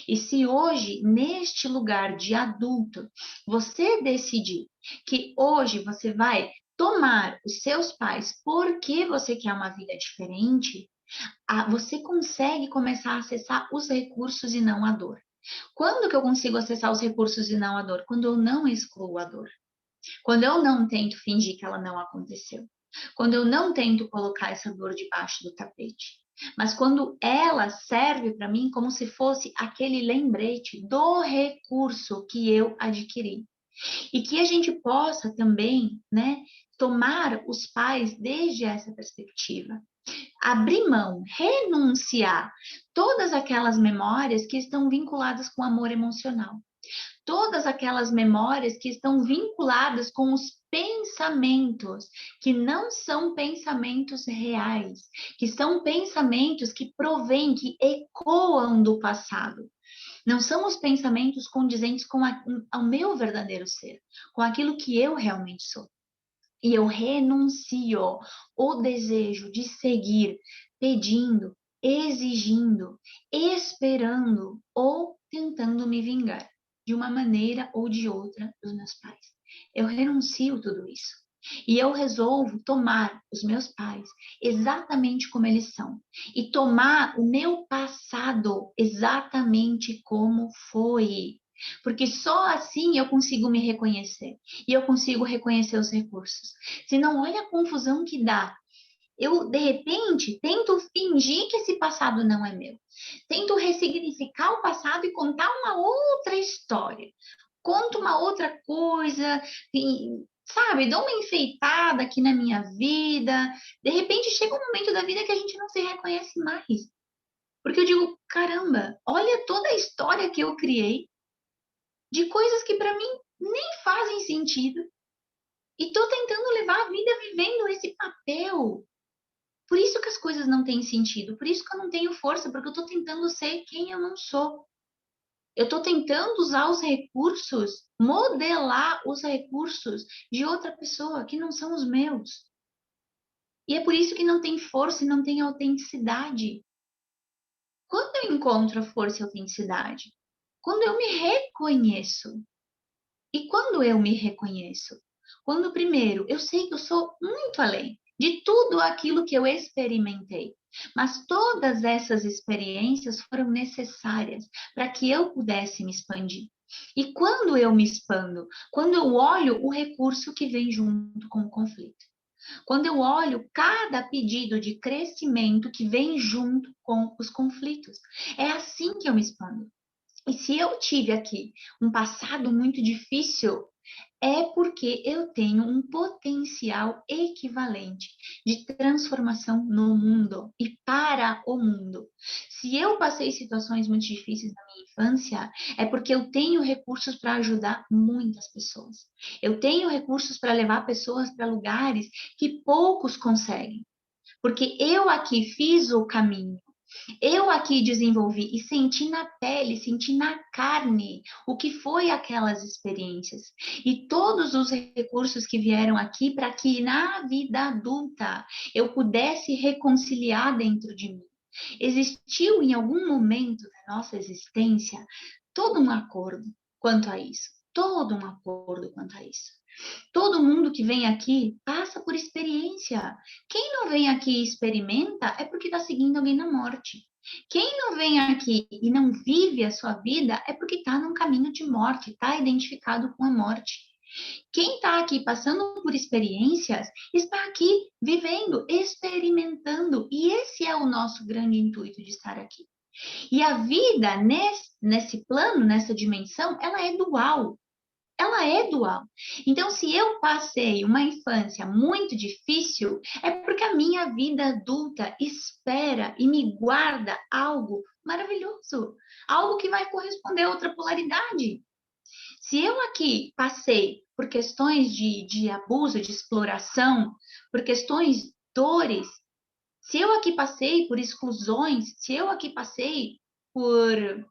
Speaker 1: E se hoje, neste lugar de adulto, você decidir que hoje você vai tomar os seus pais porque você quer uma vida diferente, você consegue começar a acessar os recursos e não a dor.
Speaker 3: Quando que eu consigo acessar os recursos e não a dor? Quando eu não excluo a dor. Quando eu não tento fingir que ela não aconteceu. Quando eu não tento colocar essa dor debaixo do tapete. Mas quando ela serve para mim como se fosse aquele lembrete do recurso que eu adquiri. E que a gente possa também, né, tomar os pais desde essa perspectiva. Abrir mão, renunciar todas aquelas memórias que estão vinculadas com amor emocional. Todas aquelas memórias que estão vinculadas com os pensamentos, que não são pensamentos reais, que são pensamentos que provêm, que ecoam do passado. Não são os pensamentos condizentes com o meu verdadeiro ser, com aquilo que eu realmente sou. E eu renuncio o desejo de seguir pedindo, exigindo, esperando ou tentando me vingar de uma maneira ou de outra dos meus pais. Eu renuncio tudo isso. E eu resolvo tomar os meus pais exatamente como eles são. E tomar o meu passado exatamente como foi. Porque só assim eu consigo me reconhecer. E eu consigo reconhecer os recursos. Senão, olha a confusão que dá. Eu, de repente, tento fingir que esse passado não é meu. Tento ressignificar o passado e contar uma outra história. Conto uma outra coisa, sabe? Dou uma enfeitada aqui na minha vida. De repente, chega um momento da vida que a gente não se reconhece mais. Porque eu digo, caramba, olha toda a história que eu criei de coisas que para mim nem fazem sentido. E tô tentando levar a vida vivendo esse papel. Por isso que as coisas não têm sentido, por isso que eu não tenho força, porque eu tô tentando ser quem eu não sou. Eu tô tentando usar os recursos, modelar os recursos de outra pessoa que não são os meus. E é por isso que não tem força e não tem autenticidade. Quando eu encontro a força e a autenticidade? Quando eu me reconheço. E quando eu me reconheço? Quando, primeiro, eu sei que eu sou muito além de tudo aquilo que eu experimentei. Mas todas essas experiências foram necessárias para que eu pudesse me expandir. E quando eu me expando? Quando eu olho o recurso que vem junto com o conflito. Quando eu olho cada pedido de crescimento que vem junto com os conflitos. É assim que eu me expando. E se eu tive aqui um passado muito difícil, é porque eu tenho um potencial equivalente de transformação no mundo e para o mundo. Se eu passei situações muito difíceis na minha infância, é porque eu tenho recursos para ajudar muitas pessoas. Eu tenho recursos para levar pessoas para lugares que poucos conseguem. Porque eu aqui fiz o caminho. Eu aqui desenvolvi e senti na pele, senti na carne o que foi aquelas experiências. E todos os recursos que vieram aqui para que na vida adulta eu pudesse reconciliar dentro de mim. Existiu em algum momento da nossa existência todo um acordo quanto a isso. Todo um acordo quanto a isso. Todo mundo que vem aqui passa por experiência. Quem não vem aqui e experimenta é porque está seguindo alguém na morte. Quem não vem aqui e não vive a sua vida é porque está num caminho de morte, está identificado com a morte. Quem está aqui passando por experiências está aqui vivendo, experimentando, e esse é o nosso grande intuito de estar aqui. E a vida nesse plano, nessa dimensão, ela é dual. Ela é dual. Então, se eu passei uma infância muito difícil, é porque a minha vida adulta espera e me guarda algo maravilhoso, algo que vai corresponder a outra polaridade. Se eu aqui passei por questões de abuso, de exploração, por questões dores, se eu aqui passei por exclusões, se eu aqui passei por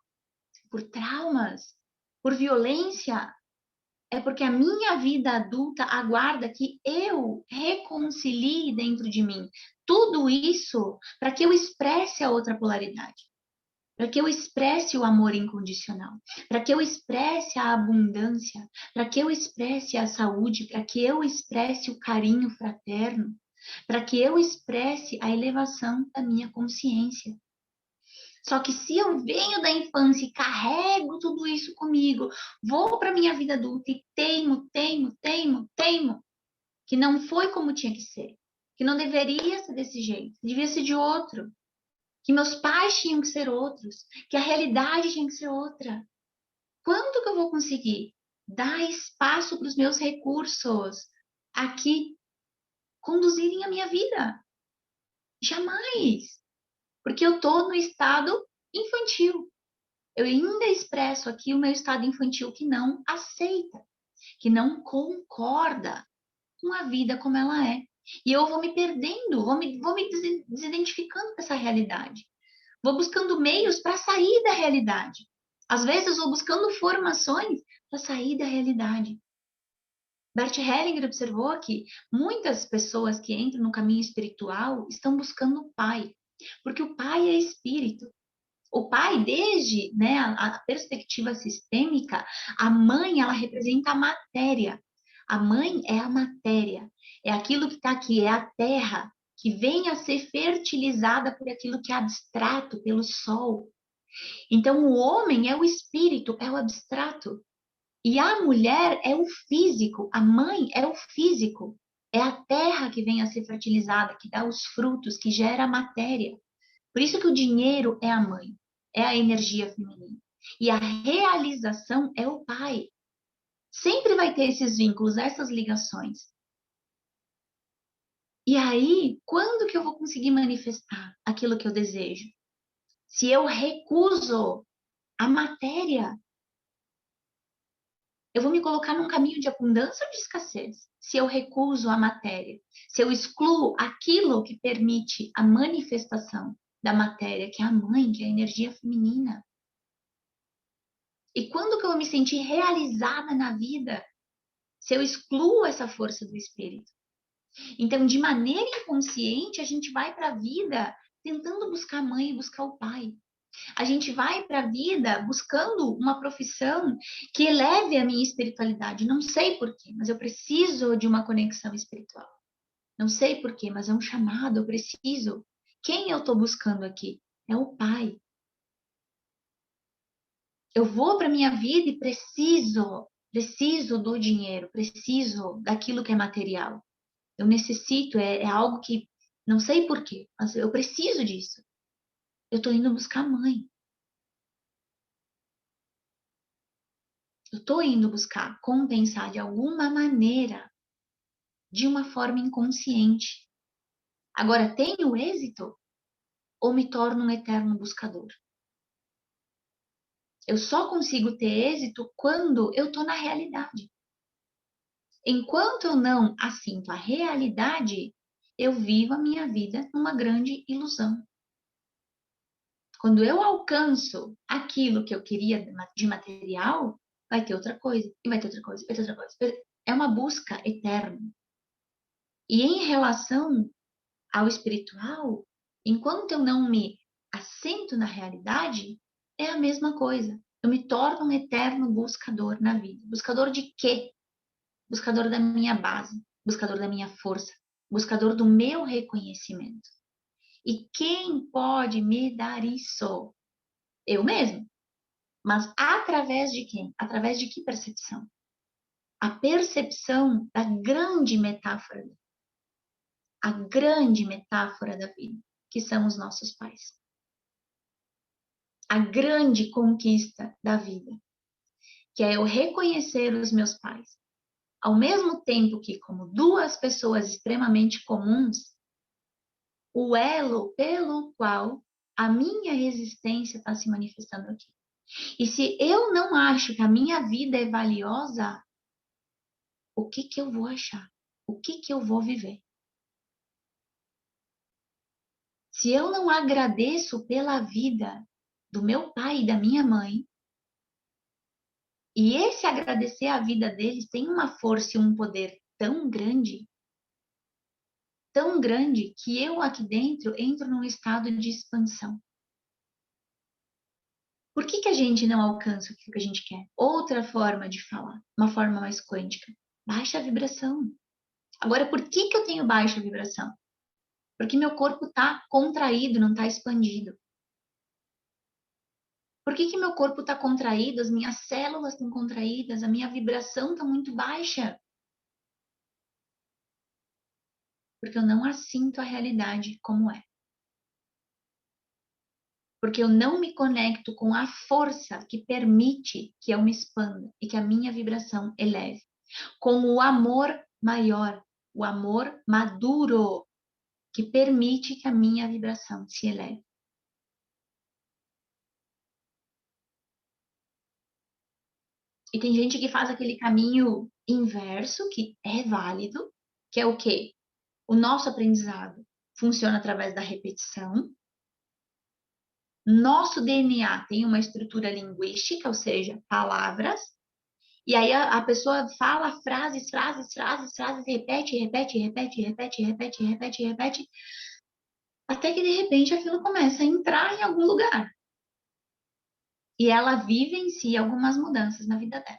Speaker 3: traumas, por violência, é porque a minha vida adulta aguarda que eu reconcilie dentro de mim tudo isso para que eu expresse a outra polaridade, para que eu expresse o amor incondicional, para que eu expresse a abundância, para que eu expresse a saúde, para que eu expresse o carinho fraterno, para que eu expresse a elevação da minha consciência. Só que se eu venho da infância e carrego tudo isso comigo, vou para minha vida adulta e teimo, que não foi como tinha que ser, que não deveria ser desse jeito, devia ser de outro, que meus pais tinham que ser outros, que a realidade tinha que ser outra. Quando que eu vou conseguir dar espaço para os meus recursos aqui conduzirem a minha vida? Jamais, porque eu estou no estado infantil. Eu ainda expresso aqui o meu estado infantil que não aceita, que não concorda com a vida como ela é. E eu vou me perdendo, vou me desidentificando dessa realidade. Vou buscando meios para sair da realidade. Às vezes, vou buscando formações para sair da realidade. Bert Hellinger observou que muitas pessoas que entram no caminho espiritual estão buscando o pai, porque o pai é espírito. O pai, desde, né, a perspectiva sistêmica, a mãe, ela representa a matéria. A mãe é a matéria, é aquilo que está aqui, é a terra, que vem a ser fertilizada por aquilo que é abstrato, pelo sol. Então, o homem é o espírito, é o abstrato. E a mulher é o físico, a mãe é o físico. É a terra que vem a ser fertilizada, que dá os frutos, que gera a matéria. Por isso que o dinheiro é a mãe, é a energia feminina. E a realização é o pai. Sempre vai ter esses vínculos, essas ligações. E aí, quando que eu vou conseguir manifestar aquilo que eu desejo? Se eu recuso a matéria, eu vou me colocar num caminho de abundância ou de escassez? Se eu recuso a matéria, se eu excluo aquilo que permite a manifestação da matéria, que é a mãe, que é a energia feminina. E quando que eu vou me sentir realizada na vida? Se eu excluo essa força do espírito. Então, de maneira inconsciente, a gente vai para a vida tentando buscar a mãe e buscar o pai. A gente vai para a vida buscando uma profissão que eleve a minha espiritualidade. Não sei porquê, mas eu preciso de uma conexão espiritual. Não sei porquê, mas é um chamado, eu preciso. Quem eu estou buscando aqui? É o pai. Eu vou para minha vida e preciso do dinheiro, preciso daquilo que é material. Eu necessito, é algo que não sei porquê, mas eu preciso disso. Eu estou indo buscar a mãe. Eu estou indo buscar compensar de alguma maneira, de uma forma inconsciente. Agora, tenho êxito ou me torno um eterno buscador? Eu só consigo ter êxito quando eu estou na realidade. Enquanto eu não assinto a realidade, eu vivo a minha vida numa grande ilusão. Quando eu alcanço aquilo que eu queria de material, vai ter outra coisa, e vai ter outra coisa, vai ter outra coisa. É uma busca eterna. E em relação ao espiritual, enquanto eu não me assento na realidade, é a mesma coisa. Eu me torno um eterno buscador na vida. Buscador de quê? Buscador da minha base, buscador da minha força, buscador do meu reconhecimento. E quem pode me dar isso? Eu mesmo. Mas através de quem? Através de que percepção? A percepção da grande metáfora, a grande metáfora da vida, que são os nossos pais. A grande conquista da vida, que é eu reconhecer os meus pais. Ao mesmo tempo que, como duas pessoas extremamente comuns, o elo pelo qual a minha existência está se manifestando aqui. E se eu não acho que a minha vida é valiosa, o que que eu vou achar? O que que eu vou viver? Se eu não agradeço pela vida do meu pai e da minha mãe, e esse agradecer a vida deles tem uma força e um poder tão grande, que eu aqui dentro entro num estado de expansão. Por que que a gente não alcança o que a gente quer? Outra forma de falar, uma forma mais quântica. Baixa vibração. Agora, por que que eu tenho baixa vibração? Porque meu corpo está contraído, não está expandido. Por que que meu corpo está contraído, as minhas células estão contraídas, a minha vibração está muito baixa? Porque eu não assinto a realidade como é. Porque eu não me conecto com a força que permite que eu me expanda e que a minha vibração eleve. Com o amor maior, o amor maduro, que permite que a minha vibração se eleve. E tem gente que faz aquele caminho inverso, que é válido, que é o quê? O nosso aprendizado funciona através da repetição. Nosso DNA tem uma estrutura linguística, ou seja, palavras. E aí a pessoa fala frases, repete, repete, repete, repete, repete, repete, repete, até que de repente aquilo começa a entrar em algum lugar. E ela vivencia algumas mudanças na vida dela.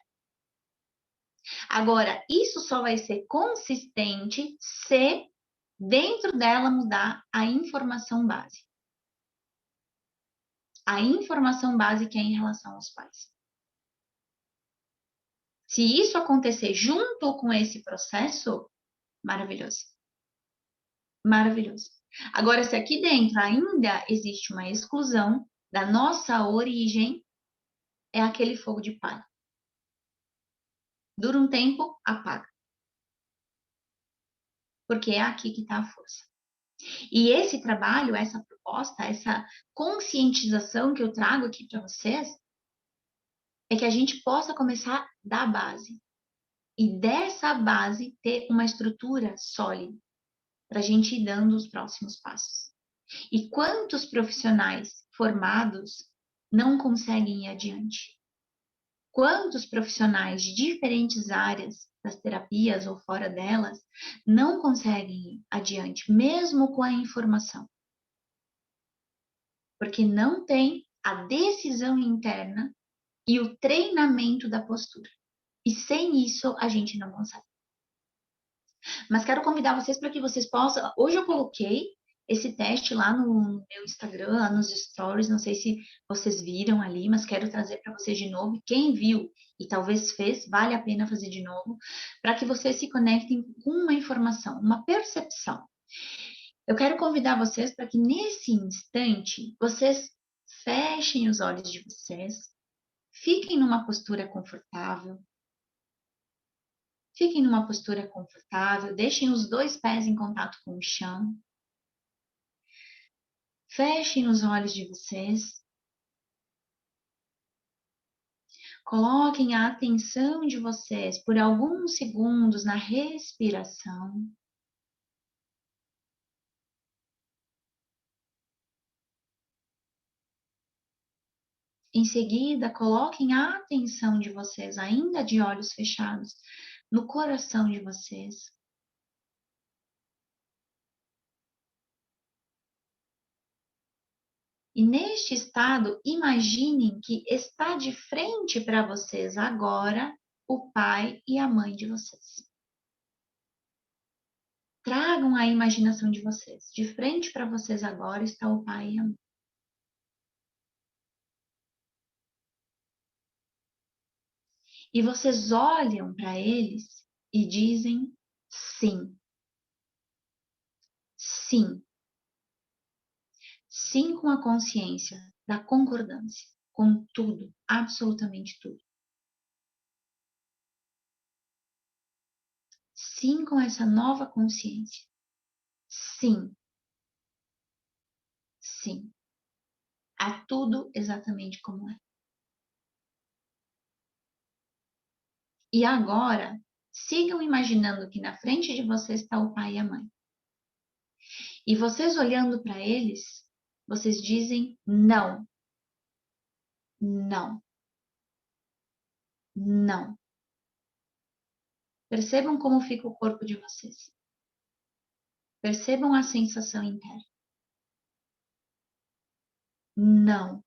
Speaker 3: Agora, isso só vai ser consistente se dentro dela mudar a informação base. A informação base que é em relação aos pais. Se isso acontecer junto com esse processo, maravilhoso. Maravilhoso. Agora, se aqui dentro ainda existe uma exclusão da nossa origem, é aquele fogo de palha. Dura um tempo, apaga. Porque é aqui que está a força. E esse trabalho, essa proposta, essa conscientização que eu trago aqui para vocês, é que a gente possa começar da base. E dessa base ter uma estrutura sólida para a gente ir dando os próximos passos. E quantos profissionais formados não conseguem ir adiante? Quantos profissionais de diferentes áreas das terapias ou fora delas não conseguem ir adiante, mesmo com a informação? Porque não tem a decisão interna e o treinamento da postura. E sem isso, a gente não consegue. Mas quero convidar vocês para que vocês possam. Hoje eu coloquei esse teste lá no meu Instagram, lá nos stories. Não sei se vocês viram ali, mas quero trazer para vocês de novo. Quem viu e talvez fez, vale a pena fazer de novo, para que vocês se conectem com uma informação, uma percepção. Eu quero convidar vocês para que nesse instante vocês fechem os olhos de vocês, fiquem numa postura confortável. Fiquem numa postura confortável, deixem os dois pés em contato com o chão. Fechem os olhos de vocês. Coloquem a atenção de vocês por alguns segundos na respiração. Em seguida, coloquem a atenção de vocês, ainda de olhos fechados, no coração de vocês. E neste estado, imaginem que está de frente para vocês agora o pai e a mãe de vocês. Tragam a imaginação de vocês. De frente para vocês agora está o pai e a mãe. E vocês olham para eles e dizem sim. Sim. Sim com a consciência da concordância com tudo, absolutamente tudo. Sim com essa nova consciência. Sim. Sim. A tudo exatamente como é. E agora, sigam imaginando que na frente de vocês está o pai e a mãe. E vocês olhando para eles, vocês dizem não. Não. Não. Percebam como fica o corpo de vocês. Percebam a sensação interna. Não.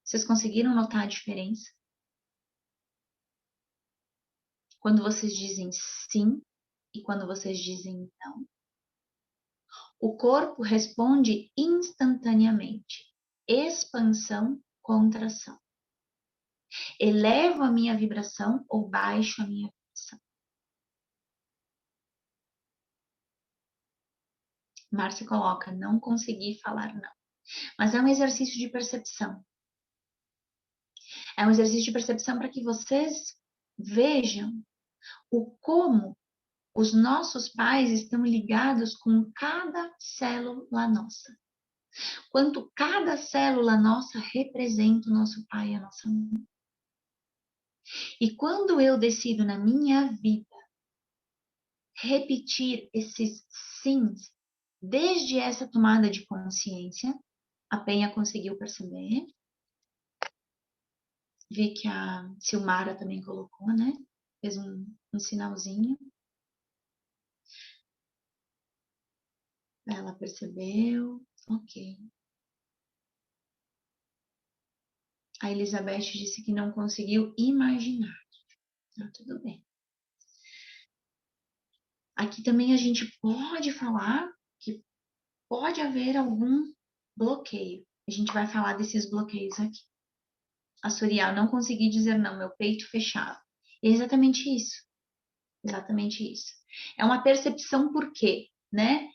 Speaker 3: Vocês conseguiram notar a diferença? Quando vocês dizem sim e quando vocês dizem não. o corpo responde instantaneamente. Expansão, contração. Elevo a minha vibração ou baixo a minha vibração. Márcia coloca, não consegui falar não. Mas é um exercício de percepção. É um exercício de percepção para que vocês vejam o como os nossos pais estão ligados com cada célula nossa. Quanto cada célula nossa representa o nosso pai e a nossa mãe. E quando eu decido na minha vida repetir esses sims desde essa tomada de consciência, a Penha conseguiu perceber. Vi que a Silmara também colocou, né? Fez um sinalzinho. Ela percebeu. Ok. A Elizabeth disse que não conseguiu imaginar. Tá, tudo bem. Aqui também a gente pode falar que pode haver algum bloqueio. A gente vai falar desses bloqueios aqui. A Suriel, não consegui dizer não, meu peito fechado. É exatamente isso. Exatamente isso. É uma percepção por quê, né?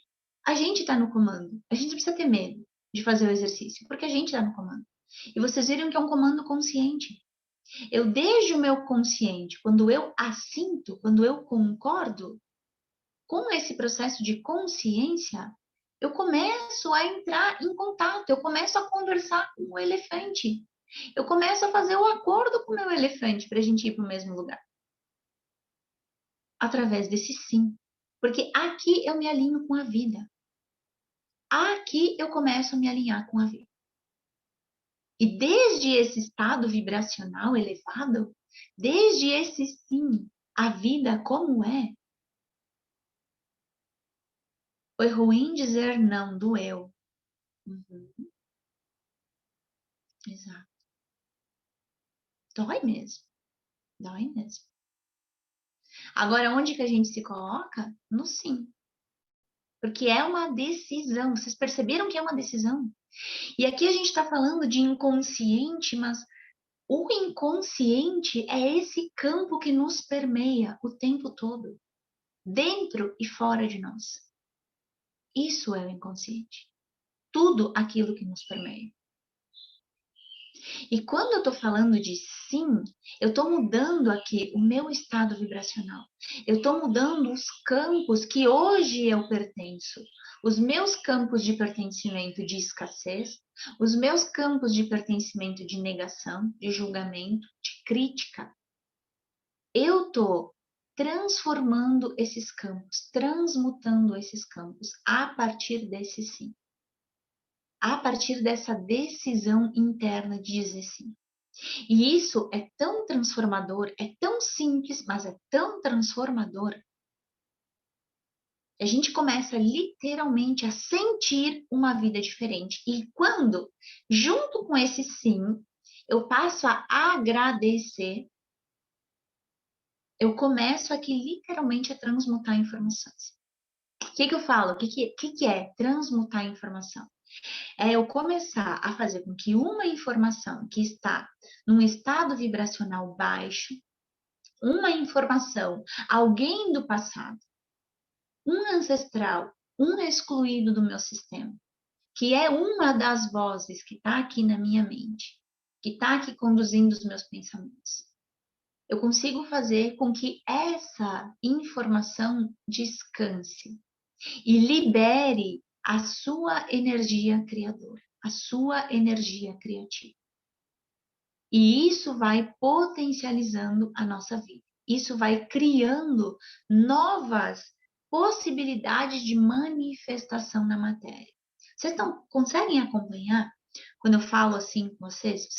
Speaker 3: A gente está no comando. A gente precisa ter medo de fazer o exercício, porque a gente está no comando. E vocês viram que é um comando consciente. Eu, desde o meu consciente, quando eu assinto, quando eu concordo com esse processo de consciência, eu começo a entrar em contato, eu começo a conversar com o elefante. Eu começo a fazer o acordo com o meu elefante para a gente ir para o mesmo lugar. Através desse sim. Porque aqui eu me alinho com a vida. Aqui eu começo a me alinhar com a vida. E desde esse estado vibracional elevado, desde esse sim, a vida como é, foi ruim dizer não, doeu. Uhum. Exato. Dói mesmo. Dói mesmo. Agora, onde que a gente se coloca? No sim. Porque é uma decisão. Vocês perceberam que é uma decisão? E aqui a gente está falando de inconsciente, mas o inconsciente é esse campo que nos permeia o tempo todo, dentro e fora de nós. Isso é o inconsciente. Tudo aquilo que nos permeia. E quando eu estou falando de sim, eu estou mudando aqui o meu estado vibracional. Eu estou mudando os campos que hoje eu pertenço. Os meus campos de pertencimento de escassez, os meus campos de pertencimento de negação, de julgamento, de crítica. Eu estou transformando esses campos, transmutando esses campos a partir desse sim. A partir dessa decisão interna de dizer sim. E isso é tão transformador, é tão simples, mas é tão transformador. A gente começa literalmente a sentir uma vida diferente. E quando, junto com esse sim, eu passo a agradecer, eu começo aqui literalmente a transmutar informações. O que eu falo? O que é transmutar informação? É eu começar a fazer com que uma informação que está num estado vibracional baixo, uma informação, alguém do passado, um ancestral, um excluído do meu sistema, que é uma das vozes que está aqui na minha mente, que está aqui conduzindo os meus pensamentos. Eu consigo fazer com que essa informação descanse e libere a sua energia criadora, a sua energia criativa. E isso vai potencializando a nossa vida. Isso vai criando novas possibilidades de manifestação na matéria. Vocês conseguem acompanhar quando eu falo assim com vocês?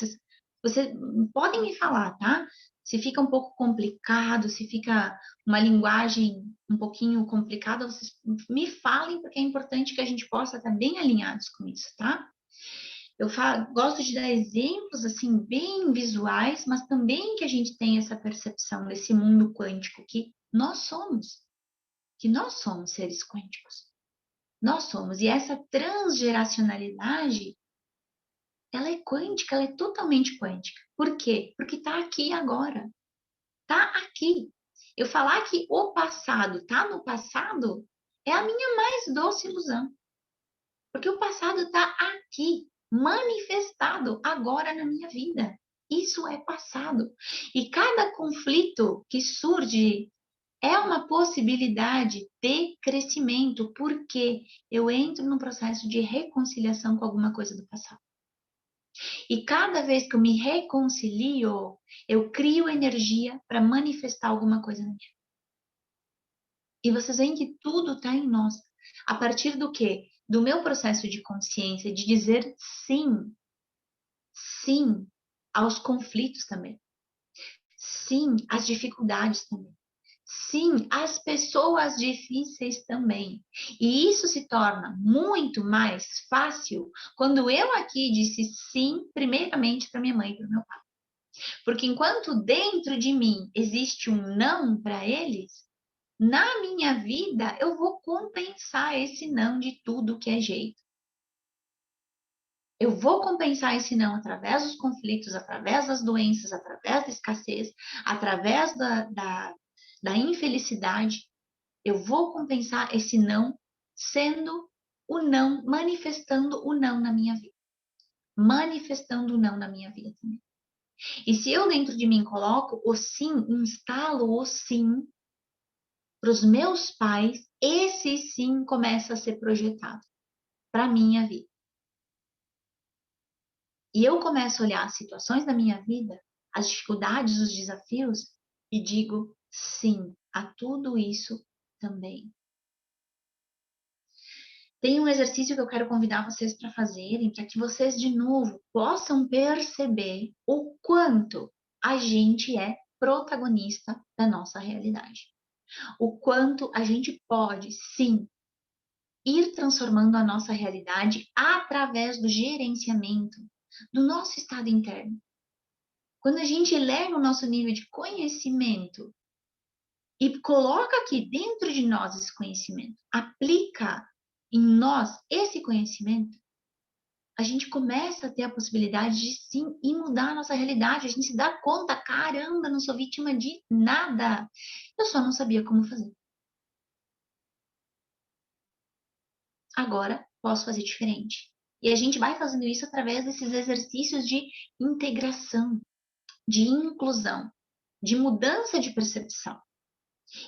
Speaker 3: Vocês podem me falar, tá? Se fica um pouco complicado, se fica uma linguagem um pouquinho complicada, vocês me falem, porque é importante que a gente possa estar bem alinhados com isso, tá? Eu gosto de dar exemplos assim bem visuais, mas também que a gente tem essa percepção desse mundo quântico que nós somos seres quânticos. Nós somos. E essa transgeracionalidade, ela é quântica, ela é totalmente quântica. Por quê? Porque está aqui agora. Está aqui. Eu falar que o passado está no passado é a minha mais doce ilusão. Porque o passado está aqui, manifestado agora na minha vida. Isso é passado. E cada conflito que surge é uma possibilidade de crescimento, porque eu entro num processo de reconciliação com alguma coisa do passado. E cada vez que eu me reconcilio, eu crio energia para manifestar alguma coisa na minha vida. E vocês veem que tudo está em nós. A partir do quê? Do meu processo de consciência, de dizer sim. Sim aos conflitos também. Sim às dificuldades também. Sim, as pessoas difíceis também. E isso se torna muito mais fácil quando eu aqui disse sim, primeiramente para minha mãe e para o meu pai. Porque enquanto dentro de mim existe um não para eles, na minha vida eu vou compensar esse não de tudo que é jeito. Eu vou compensar esse não através dos conflitos, através das doenças, através da escassez, através da infelicidade. Eu vou compensar esse não sendo o não, manifestando o não na minha vida. Manifestando o não na minha vida também. E se eu dentro de mim coloco o sim, instalo o sim para os meus pais, esse sim começa a ser projetado para a minha vida. E eu começo a olhar as situações da minha vida, as dificuldades, os desafios, e digo sim a tudo isso também. Tem um exercício que eu quero convidar vocês para fazerem, para que vocês, de novo, possam perceber o quanto a gente é protagonista da nossa realidade. O quanto a gente pode, sim, ir transformando a nossa realidade através do gerenciamento do nosso estado interno. Quando a gente eleva o nosso nível de conhecimento e coloca aqui dentro de nós esse conhecimento, aplica em nós esse conhecimento, a gente começa a ter a possibilidade de sim e mudar a nossa realidade. A gente se dá conta, caramba, não sou vítima de nada. Eu só não sabia como fazer. Agora posso fazer diferente. E a gente vai fazendo isso através desses exercícios de integração, de inclusão, de mudança de percepção.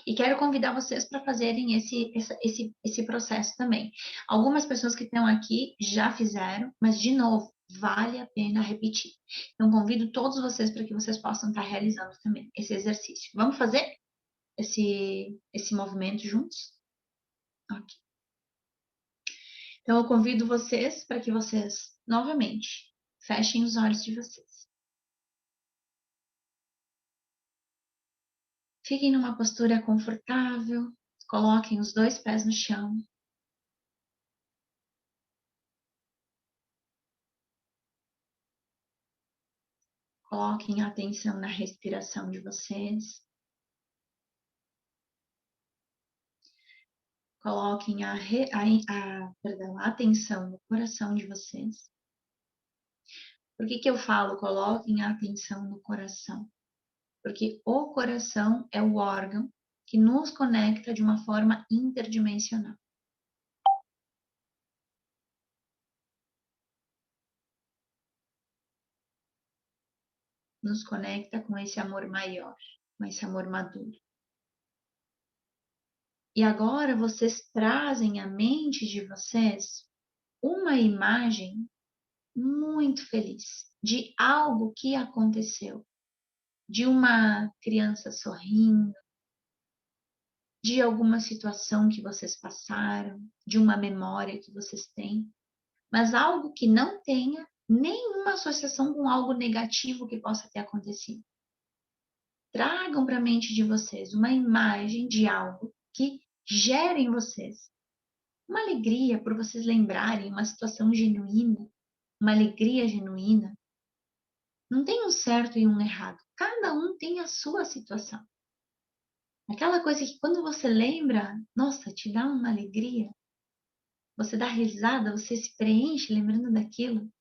Speaker 3: E quero convidar vocês para fazerem esse processo também. Algumas pessoas que estão aqui já fizeram, mas, de novo, vale a pena repetir. Então, convido todos vocês para que vocês possam estar realizando também esse exercício. Vamos fazer esse movimento juntos? Ok. Então, eu convido vocês para que vocês, novamente, fechem os olhos de vocês. Fiquem numa postura confortável, coloquem os 2 pés no chão. Coloquem a atenção na respiração de vocês. Coloquem a atenção no coração de vocês. Por que eu falo coloquem a atenção no coração? Porque o coração é o órgão que nos conecta de uma forma interdimensional. Nos conecta com esse amor maior, com esse amor maduro. E agora vocês trazem à mente de vocês uma imagem muito feliz de algo que aconteceu, de uma criança sorrindo, de alguma situação que vocês passaram, de uma memória que vocês têm, mas algo que não tenha nenhuma associação com algo negativo que possa ter acontecido. Tragam para a mente de vocês uma imagem de algo que gere em vocês uma alegria por vocês lembrarem uma situação genuína, uma alegria genuína. Não tem um certo e um errado. Cada um tem a sua situação. Aquela coisa que quando você lembra, nossa, te dá uma alegria. Você dá risada, você se preenche lembrando daquilo.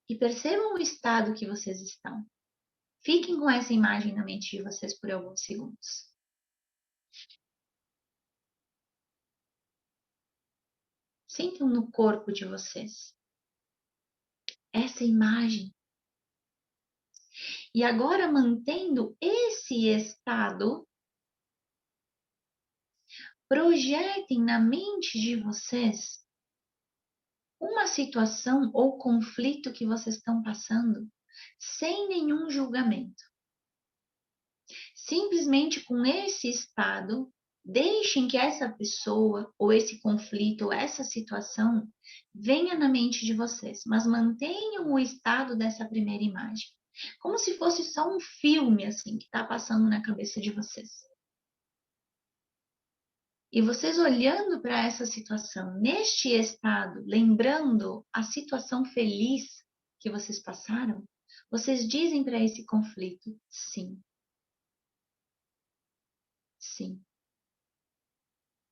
Speaker 3: E percebam o estado que vocês estão. Fiquem com essa imagem na mente de vocês por alguns segundos. Sintam no corpo de vocês essa imagem. E agora, mantendo esse estado, projetem na mente de vocês uma situação ou conflito que vocês estão passando sem nenhum julgamento. Simplesmente com esse estado, deixem que essa pessoa, ou esse conflito, ou essa situação venha na mente de vocês, mas mantenham o estado dessa primeira imagem. Como se fosse só um filme, assim, que está passando na cabeça de vocês. E vocês olhando para essa situação, neste estado, lembrando a situação feliz que vocês passaram, vocês dizem para esse conflito, sim. Sim.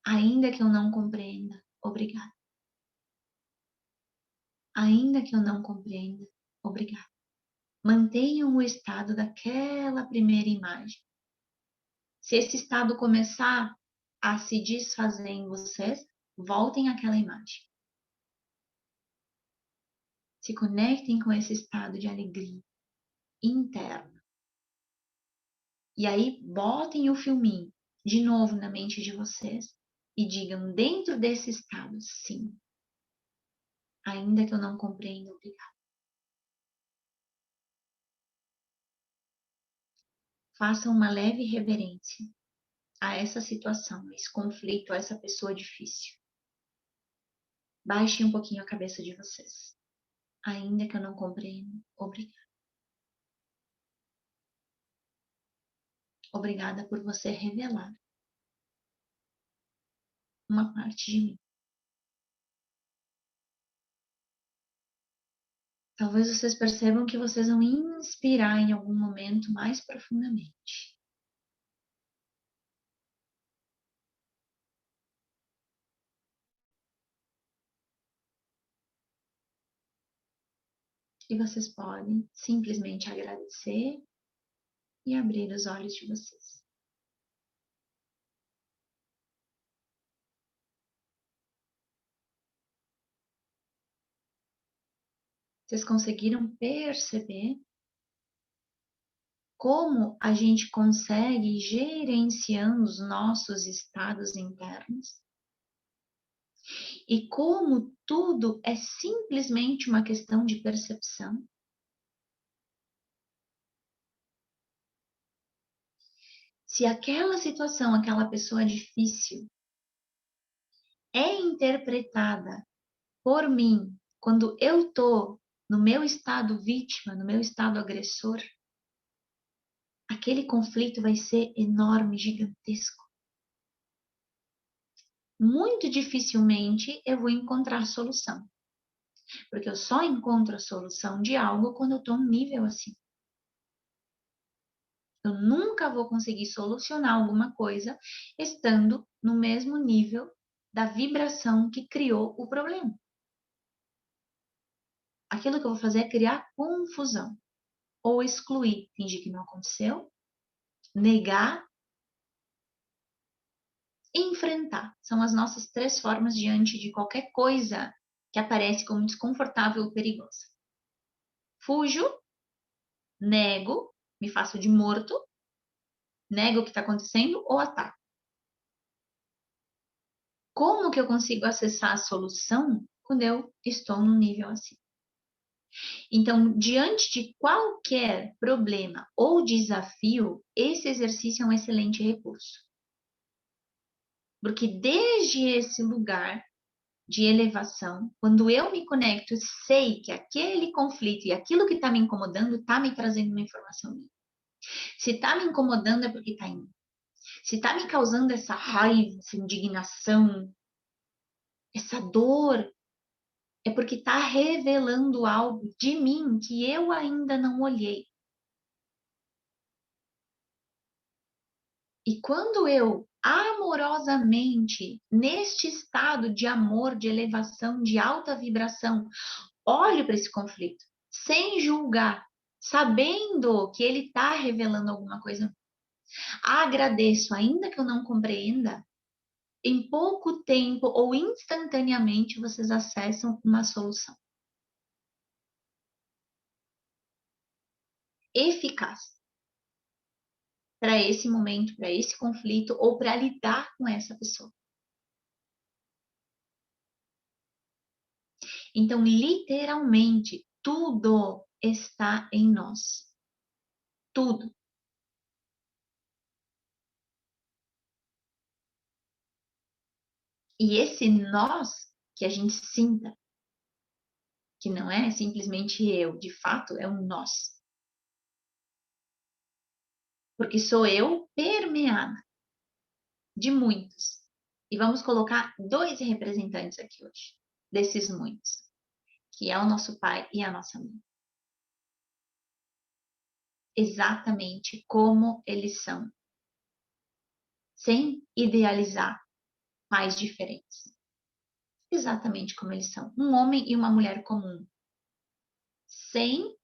Speaker 3: Ainda que eu não compreenda, obrigada. Ainda que eu não compreenda, obrigada. Mantenham o estado daquela primeira imagem. Se esse estado começar a se desfazer em vocês, voltem àquela imagem. Se conectem com esse estado de alegria interna. E aí, botem o filminho de novo na mente de vocês e digam dentro desse estado, sim. Ainda que eu não compreenda, obrigada. Façam uma leve reverência a essa situação, a esse conflito, a essa pessoa difícil. Baixem um pouquinho a cabeça de vocês. Ainda que eu não compreenda, obrigada. Obrigada por você revelar uma parte de mim. Talvez vocês percebam que vocês vão inspirar em algum momento mais profundamente. E vocês podem simplesmente agradecer e abrir os olhos de vocês. Vocês conseguiram perceber como a gente consegue ir gerenciando os nossos estados internos? E como tudo é simplesmente uma questão de percepção? Se aquela situação, aquela pessoa difícil é interpretada por mim quando eu estou no meu estado vítima, no meu estado agressor, aquele conflito vai ser enorme, gigantesco. Muito dificilmente eu vou encontrar solução. Porque eu só encontro a solução de algo quando eu estou num nível assim. Eu nunca vou conseguir solucionar alguma coisa estando no mesmo nível da vibração que criou o problema. Aquilo que eu vou fazer é criar confusão. Ou excluir, fingir que não aconteceu, negar, enfrentar. São as nossas 3 formas diante de qualquer coisa que aparece como desconfortável ou perigosa. Fujo, nego, me faço de morto, nego o que está acontecendo ou ataco. Como que eu consigo acessar a solução quando eu estou num nível assim? Então, diante de qualquer problema ou desafio, esse exercício é um excelente recurso. Porque desde esse lugar de elevação, quando eu me conecto, sei que aquele conflito e aquilo que está me incomodando está me trazendo uma informação minha. Se está me incomodando é porque está em mim. Se está me causando essa raiva, essa indignação, essa dor, é porque está revelando algo de mim que eu ainda não olhei. E quando eu amorosamente, neste estado de amor, de elevação, de alta vibração. Olhe para esse conflito, sem julgar, sabendo que ele está revelando alguma coisa. Agradeço, ainda que eu não compreenda, em pouco tempo ou instantaneamente vocês acessam uma solução eficaz para esse momento, para esse conflito ou para lidar com essa pessoa. Então, literalmente, tudo está em nós. Tudo. E esse nós que a gente sinta, que não é simplesmente eu, de fato é um nós. Porque sou eu permeada de muitos. E vamos colocar 2 representantes aqui hoje, desses muitos, que é o nosso pai e a nossa mãe. Exatamente como eles são, sem idealizar pais diferentes. Exatamente como eles são, um homem e uma mulher comum, sem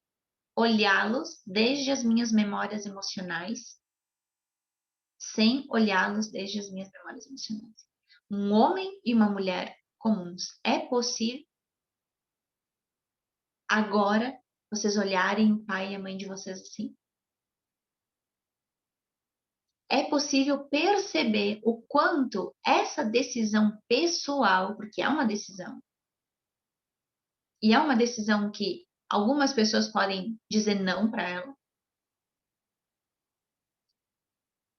Speaker 3: olhá-los desde as minhas memórias emocionais, sem olhá-los desde as minhas memórias emocionais. Um homem e uma mulher comuns. É possível agora vocês olharem o pai e a mãe de vocês assim? É possível perceber o quanto essa decisão pessoal, porque é uma decisão, e é uma decisão que algumas pessoas podem dizer não para ela,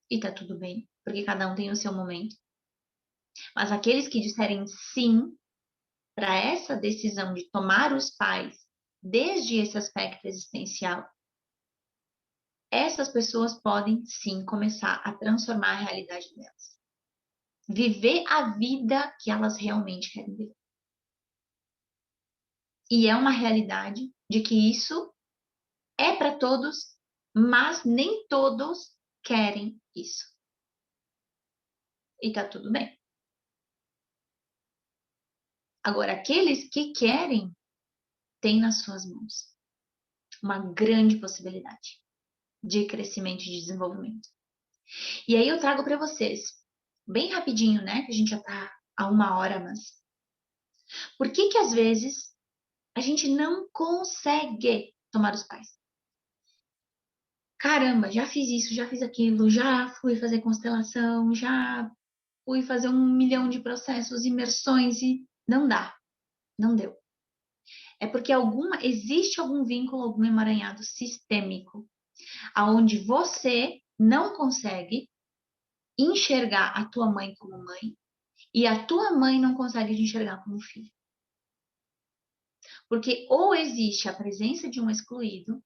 Speaker 3: e tá tudo bem, porque cada um tem o seu momento. Mas aqueles que disserem sim para essa decisão de tomar os pais desde esse aspecto existencial, essas pessoas podem sim começar a transformar a realidade delas. Viver a vida que elas realmente querem viver. E é uma realidade de que isso é para todos, mas nem todos querem isso. E tá tudo bem. Agora, aqueles que querem, têm nas suas mãos uma grande possibilidade de crescimento e de desenvolvimento. E aí eu trago para vocês, bem rapidinho, né? Que a gente já tá há 1 hora, mas por que às vezes a gente não consegue tomar os pais? Caramba, já fiz isso, já fiz aquilo, já fui fazer constelação, já fui fazer 1 milhão de processos, imersões e não dá, não deu. É porque existe algum vínculo, algum emaranhado sistêmico, aonde você não consegue enxergar a tua mãe como mãe e a tua mãe não consegue te enxergar como filho. Porque ou existe a presença de um excluído,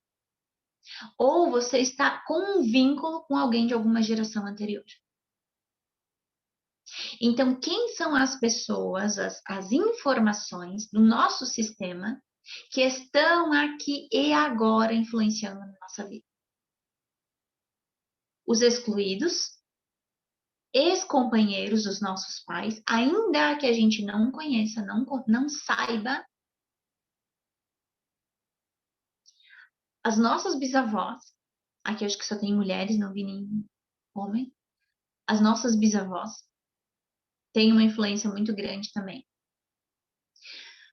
Speaker 3: ou você está com um vínculo com alguém de alguma geração anterior. Então, quem são as pessoas, as informações do nosso sistema que estão aqui e agora influenciando na nossa vida? Os excluídos, ex-companheiros dos nossos pais, ainda que a gente não conheça, não saiba, as nossas bisavós, aqui acho que só tem mulheres, não vi nenhum homem, as nossas bisavós têm uma influência muito grande também.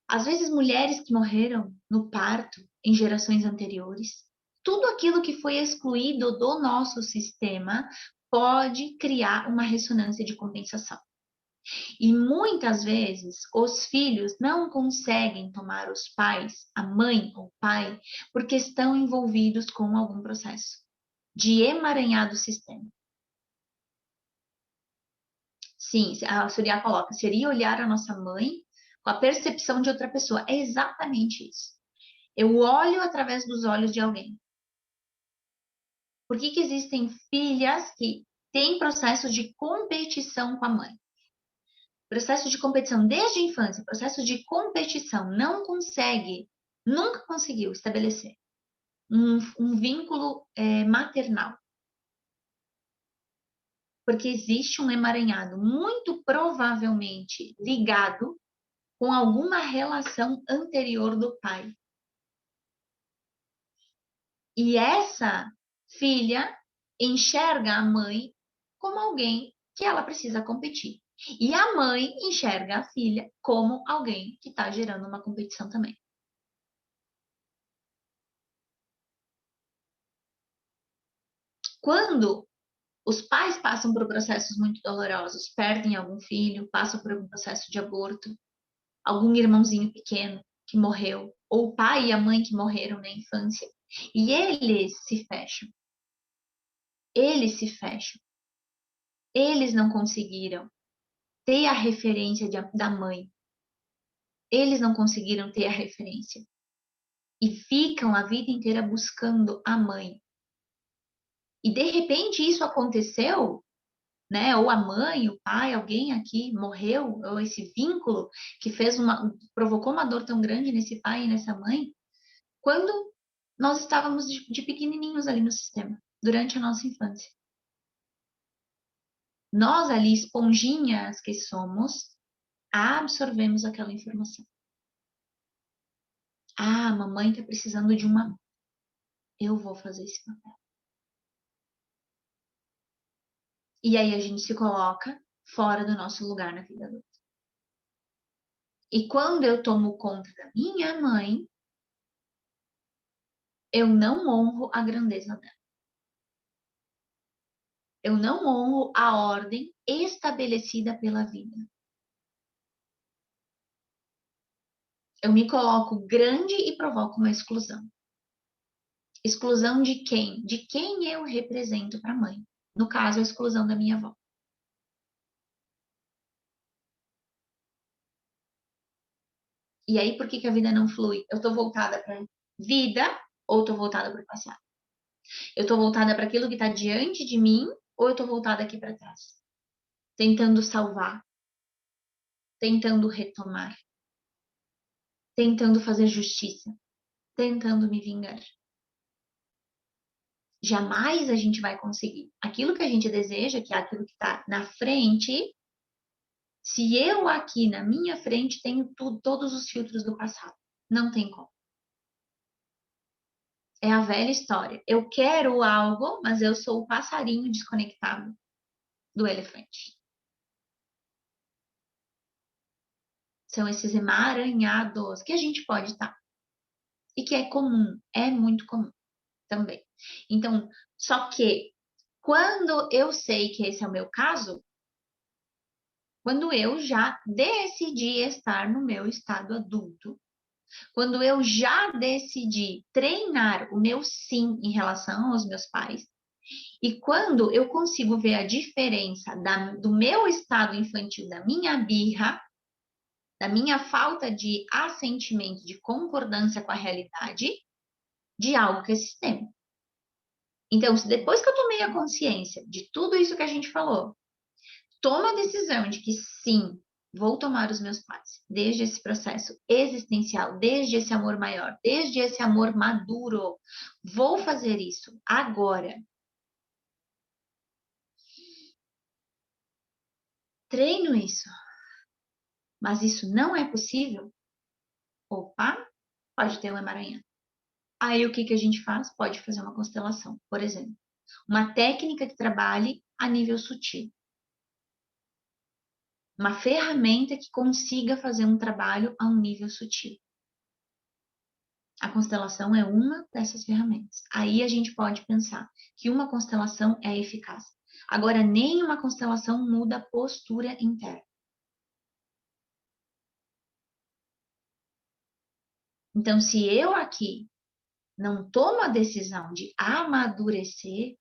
Speaker 3: Às vezes, mulheres que morreram no parto em gerações anteriores, tudo aquilo que foi excluído do nosso sistema pode criar uma ressonância de compensação. E muitas vezes os filhos não conseguem tomar os pais, a mãe ou o pai, porque estão envolvidos com algum processo de emaranhado sistema. Sim, a Surya coloca, seria olhar a nossa mãe com a percepção de outra pessoa. É exatamente isso. Eu olho através dos olhos de alguém. Por que existem filhas que têm processos de competição com a mãe? Processo de competição desde a infância, processo de competição, não consegue, nunca conseguiu estabelecer um vínculo maternal. Porque existe um emaranhado muito provavelmente ligado com alguma relação anterior do pai. E essa filha enxerga a mãe como alguém que ela precisa competir. E a mãe enxerga a filha como alguém que está gerando uma competição também. Quando os pais passam por processos muito dolorosos, perdem algum filho, passam por um processo de aborto, algum irmãozinho pequeno que morreu, ou o pai e a mãe que morreram na infância, e eles se fecham. Eles se fecham. Eles não conseguiram ter a referência da mãe. Eles não conseguiram ter a referência. E ficam a vida inteira buscando a mãe. E de repente isso aconteceu, né? Ou a mãe, o pai, alguém aqui morreu, ou esse vínculo que provocou uma dor tão grande nesse pai e nessa mãe, quando nós estávamos de pequenininhos ali no sistema, durante a nossa infância. Nós ali, esponjinhas que somos, absorvemos aquela informação. Ah, a mamãe está precisando de uma. Eu vou fazer esse papel. E aí a gente se coloca fora do nosso lugar na vida adulta. E quando eu tomo conta da minha mãe, eu não honro a grandeza dela. Eu não honro a ordem estabelecida pela vida. Eu me coloco grande e provoco uma exclusão. Exclusão de quem? De quem eu represento para a mãe. No caso, a exclusão da minha avó. E aí, por que a vida não flui? Eu estou voltada para a vida ou estou voltada para o passado? Eu estou voltada para aquilo que está diante de mim ou eu estou voltada aqui para trás? Tentando salvar, tentando retomar, tentando fazer justiça, tentando me vingar. Jamais a gente vai conseguir. Aquilo que a gente deseja, que é aquilo que está na frente, se eu aqui na minha frente tenho todos os filtros do passado, não tem como. É a velha história. Eu quero algo, mas eu sou o passarinho desconectado do elefante. São esses emaranhados que a gente pode estar. E que é comum, é muito comum também. Então, só que quando eu sei que esse é o meu caso, quando eu já decidi estar no meu estado adulto, quando eu já decidi treinar o meu sim em relação aos meus pais, e quando eu consigo ver a diferença do meu estado infantil, da minha birra, da minha falta de assentimento, de concordância com a realidade, de algo que é sistêmico. Então, depois que eu tomei a consciência de tudo isso que a gente falou, tomo a decisão de que sim, vou tomar os meus pais, desde esse processo existencial, desde esse amor maior, desde esse amor maduro, vou fazer isso agora. Treino isso, mas isso não é possível. Opa, pode ter um emaranhado. Aí o que a gente faz? Pode fazer uma constelação, por exemplo. Uma técnica que trabalhe a nível sutil. Uma ferramenta que consiga fazer um trabalho a um nível sutil. A constelação é uma dessas ferramentas. Aí a gente pode pensar que uma constelação é eficaz. Agora, nenhuma constelação muda a postura interna. Então, se eu aqui não tomo a decisão de amadurecer,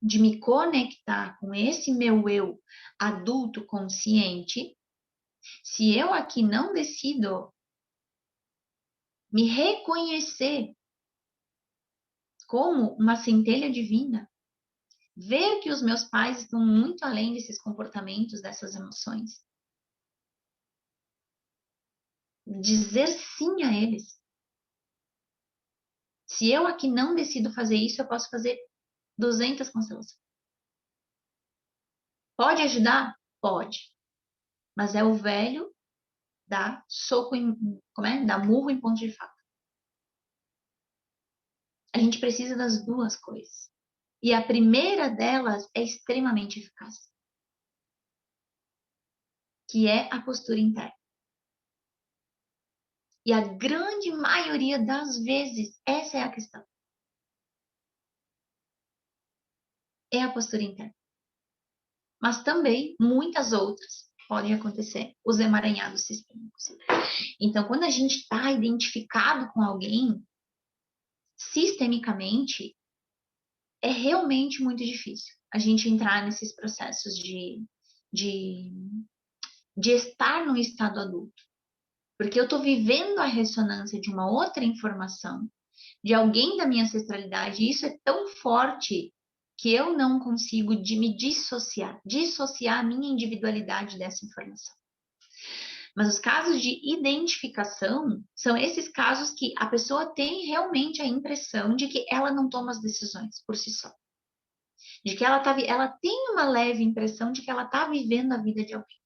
Speaker 3: de me conectar com esse meu eu adulto consciente, se eu aqui não decido me reconhecer como uma centelha divina, ver que os meus pais estão muito além desses comportamentos, dessas emoções, dizer sim a eles. Se eu aqui não decido fazer isso, eu posso fazer 200 constelações. Pode ajudar? Pode. Mas é o velho da soco em, como é? Da murro em ponto de faca. A gente precisa das duas coisas. E a primeira delas é extremamente eficaz, que é a postura interna. E a grande maioria das vezes, essa é a questão. É a postura interna. Mas também muitas outras podem acontecer, os emaranhados sistêmicos. Então, quando a gente está identificado com alguém, sistemicamente, é realmente muito difícil a gente entrar nesses processos de, de estar no estado adulto. Porque eu estou vivendo a ressonância de uma outra informação, de alguém da minha ancestralidade, e isso é tão forte que eu não consigo me dissociar a minha individualidade dessa informação. Mas os casos de identificação são esses casos que a pessoa tem realmente a impressão de que ela não toma as decisões por si só. De que ela tem uma leve impressão de que ela está vivendo a vida de alguém.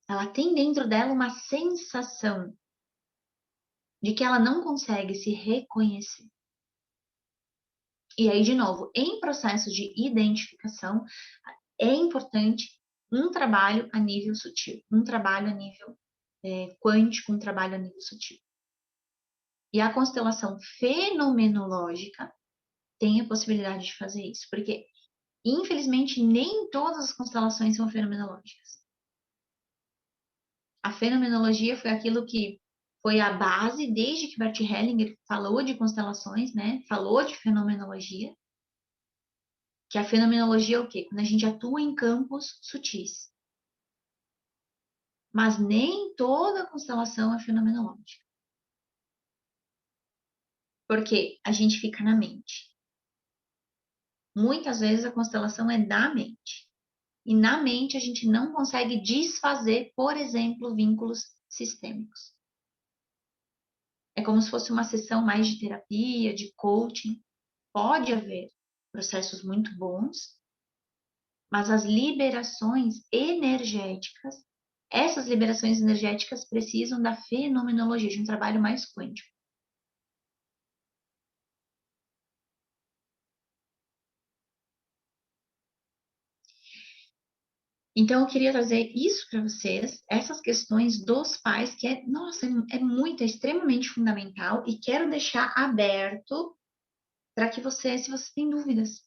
Speaker 3: Ela tem dentro dela uma sensação de que ela não consegue se reconhecer. E aí, de novo, em processo de identificação, é importante um trabalho a nível sutil, um trabalho a nível quântico, um trabalho a nível sutil. E a constelação fenomenológica tem a possibilidade de fazer isso, porque, infelizmente, nem todas as constelações são fenomenológicas. A fenomenologia foi aquilo que foi a base desde que Bert Hellinger falou de constelações, né? Falou de fenomenologia. Que a fenomenologia é o quê? Quando a gente atua em campos sutis. Mas nem toda constelação é fenomenológica. Porque a gente fica na mente. Muitas vezes a constelação é da mente. E na mente a gente não consegue desfazer, por exemplo, vínculos sistêmicos. É como se fosse uma sessão mais de terapia, de coaching. Pode haver processos muito bons, mas as liberações energéticas, essas liberações energéticas precisam da fenomenologia, de um trabalho mais quântico. Então, eu queria trazer isso para vocês, essas questões dos pais, que é extremamente fundamental, e quero deixar aberto para que você, se você tem dúvidas,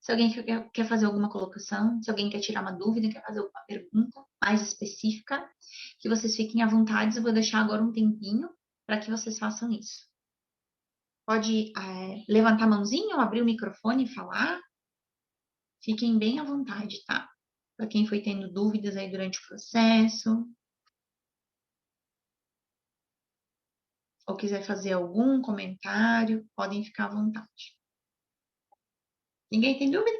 Speaker 3: se alguém quer fazer alguma colocação, se alguém quer tirar uma dúvida, quer fazer alguma pergunta mais específica, que vocês fiquem à vontade. Eu vou deixar agora um tempinho para que vocês façam isso. Pode levantar a mãozinha ou abrir o microfone e falar. Fiquem bem à vontade, tá? Para quem foi tendo dúvidas aí durante o processo. Ou quiser fazer algum comentário, podem ficar à vontade. Ninguém tem dúvida?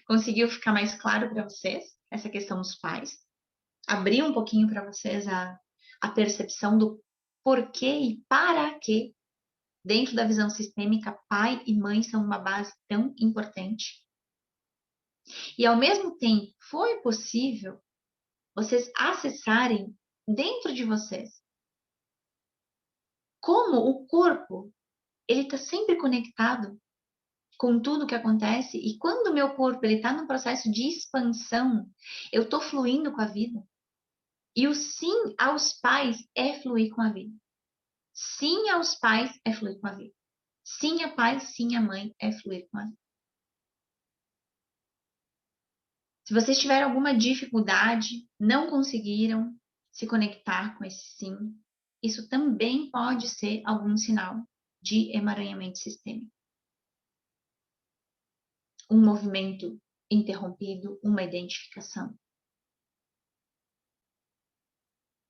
Speaker 3: Conseguiu ficar mais claro para vocês essa questão dos pais? Abrir um pouquinho para vocês a percepção do porquê e para que, dentro da visão sistêmica, pai e mãe são uma base tão importante. E, ao mesmo tempo, foi possível vocês acessarem dentro de vocês como o corpo ele está sempre conectado com tudo que acontece, e quando o meu corpo ele está num processo de expansão, eu estou fluindo com a vida. E o sim aos pais é fluir com a vida. Sim aos pais é fluir com a vida. Sim a pai, sim a mãe é fluir com a vida. Se vocês tiverem alguma dificuldade, não conseguiram se conectar com esse sim, isso também pode ser algum sinal de emaranhamento sistêmico. Um movimento interrompido, uma identificação.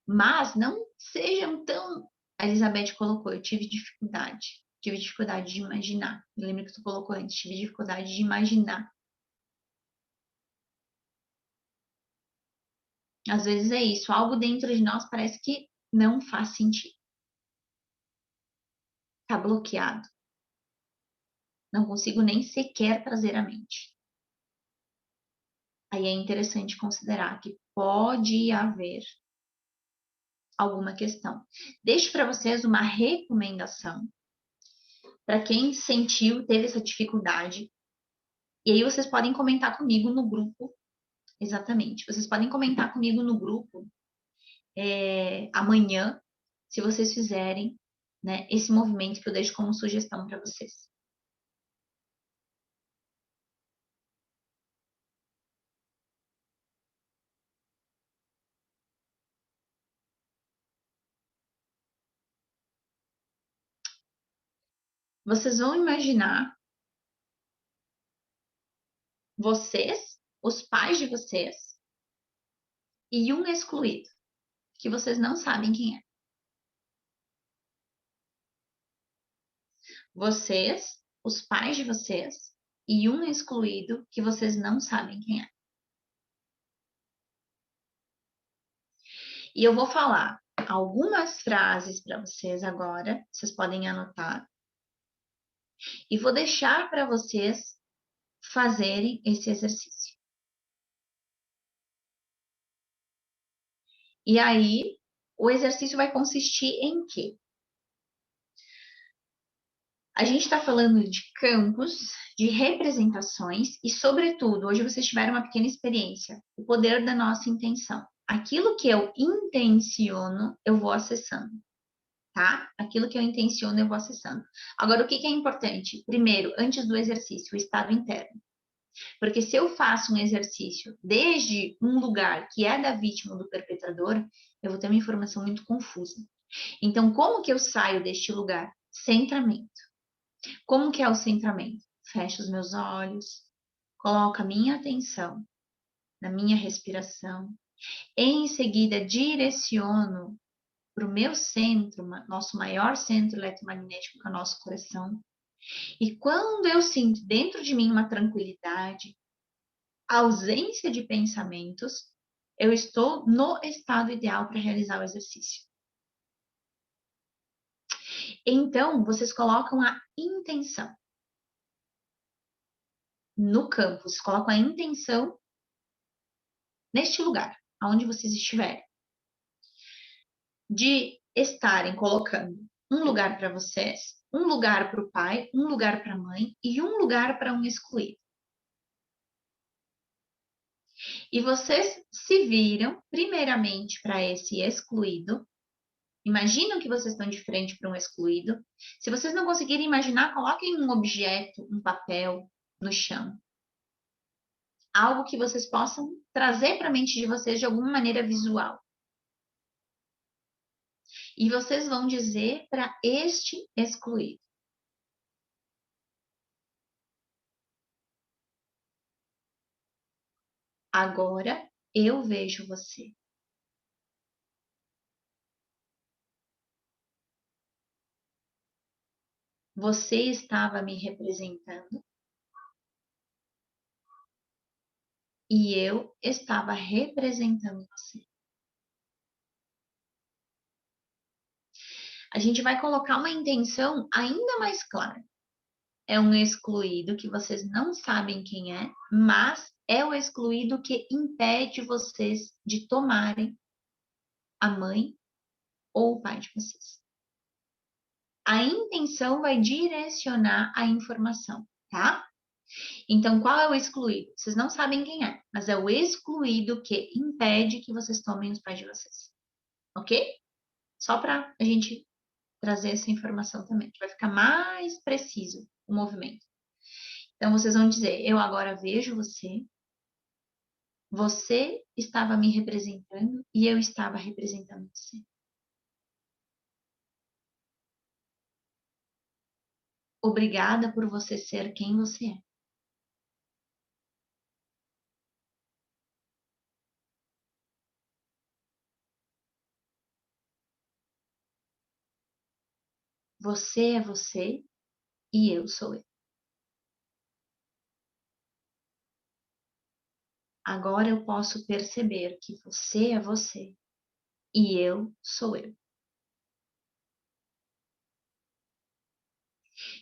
Speaker 3: Mas não sejam tão... A Elizabeth colocou, eu tive dificuldade de imaginar. Eu lembro que tu colocou antes, tive dificuldade de imaginar. Às vezes é isso, algo dentro de nós parece que não faz sentido. Tá bloqueado. Não consigo nem sequer trazer à mente. Aí é interessante considerar que pode haver alguma questão. Deixo para vocês uma recomendação para quem sentiu, teve essa dificuldade. E aí vocês podem comentar comigo no grupo. Exatamente. Vocês podem comentar comigo no grupo amanhã, se vocês fizerem, né, esse movimento que eu deixo como sugestão para vocês. Vocês vão imaginar vocês, os pais de vocês e um excluído, que vocês não sabem quem é. Vocês, os pais de vocês e um excluído que vocês não sabem quem é. E eu vou falar algumas frases para vocês agora, vocês podem anotar. E vou deixar para vocês fazerem esse exercício. E aí, o exercício vai consistir em quê? A gente está falando de campos, de representações e, sobretudo, hoje vocês tiveram uma pequena experiência, o poder da nossa intenção. Aquilo que eu intenciono, eu vou acessando, tá? Aquilo que eu intenciono, eu vou acessando. Agora, o que é importante? Primeiro, antes do exercício, o estado interno. Porque se eu faço um exercício desde um lugar que é da vítima ou do perpetrador, eu vou ter uma informação muito confusa. Então, como que eu saio deste lugar? Centramento. Como que é o centramento? Fecho os meus olhos, coloco a minha atenção na minha respiração. Em seguida, direciono para o meu centro, nosso maior centro eletromagnético, que é o nosso coração. E quando eu sinto dentro de mim uma tranquilidade, ausência de pensamentos, eu estou no estado ideal para realizar o exercício. Então, vocês colocam a intenção no campo, vocês colocam a intenção neste lugar, aonde vocês estiverem, de estarem colocando um lugar para vocês, um lugar para o pai, um lugar para a mãe e um lugar para um excluído. E vocês se viram primeiramente para esse excluído. Imaginam que vocês estão de frente para um excluído. Se vocês não conseguirem imaginar, coloquem um objeto, um papel no chão. Algo que vocês possam trazer para a mente de vocês de alguma maneira visual. E vocês vão dizer para este excluído: agora eu vejo você. Você estava me representando e eu estava representando você. A gente vai colocar uma intenção ainda mais clara. É um excluído que vocês não sabem quem é, mas é o excluído que impede vocês de tomarem a mãe ou o pai de vocês. A intenção vai direcionar a informação, tá? Então, qual é o excluído? Vocês não sabem quem é, mas é o excluído que impede que vocês tomem os pais de vocês. Ok? Só para a gente trazer essa informação também, que vai ficar mais preciso o movimento. Então, vocês vão dizer: eu agora vejo você, você estava me representando e eu estava representando você. Obrigada por você ser quem você é. Você é você e eu sou eu. Agora eu posso perceber que você é você e eu sou eu.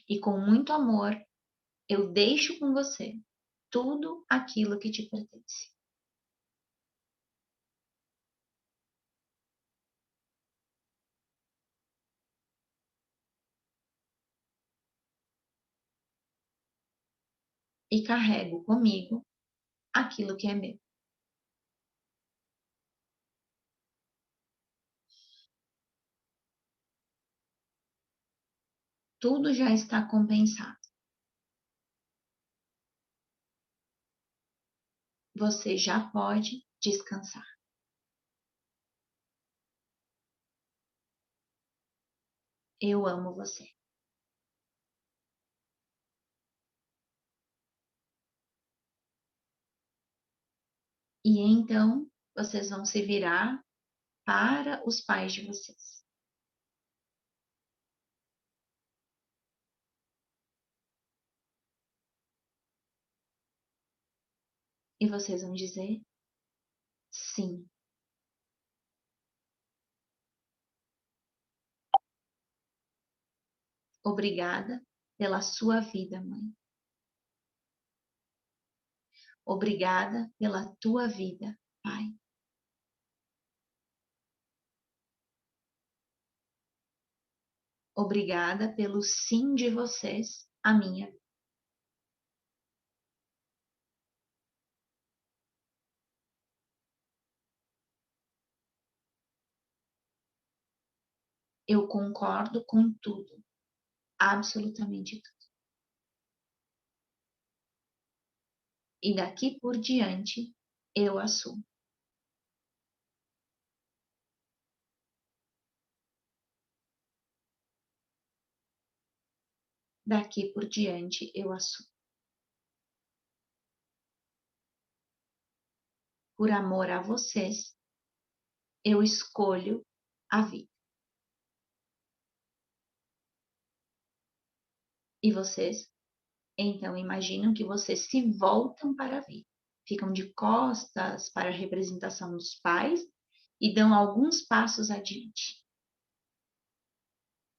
Speaker 3: E com muito amor, Eu deixo com você tudo aquilo que te pertence. E carrego comigo aquilo que é meu. Tudo já está compensado. Você já pode descansar. Eu amo você. E então, vocês vão se virar para os pais de vocês. E vocês vão dizer sim. Obrigada pela sua vida, mãe. Obrigada pela tua vida, pai. Obrigada pelo sim de vocês à minha vida. Eu concordo com tudo, absolutamente tudo. E daqui por diante, eu assumo. Daqui por diante, eu assumo. Por amor a vocês, eu escolho a vida. E vocês, então, imaginam que vocês se voltam para a vida. Ficam de costas para a representação dos pais e dão alguns passos adiante.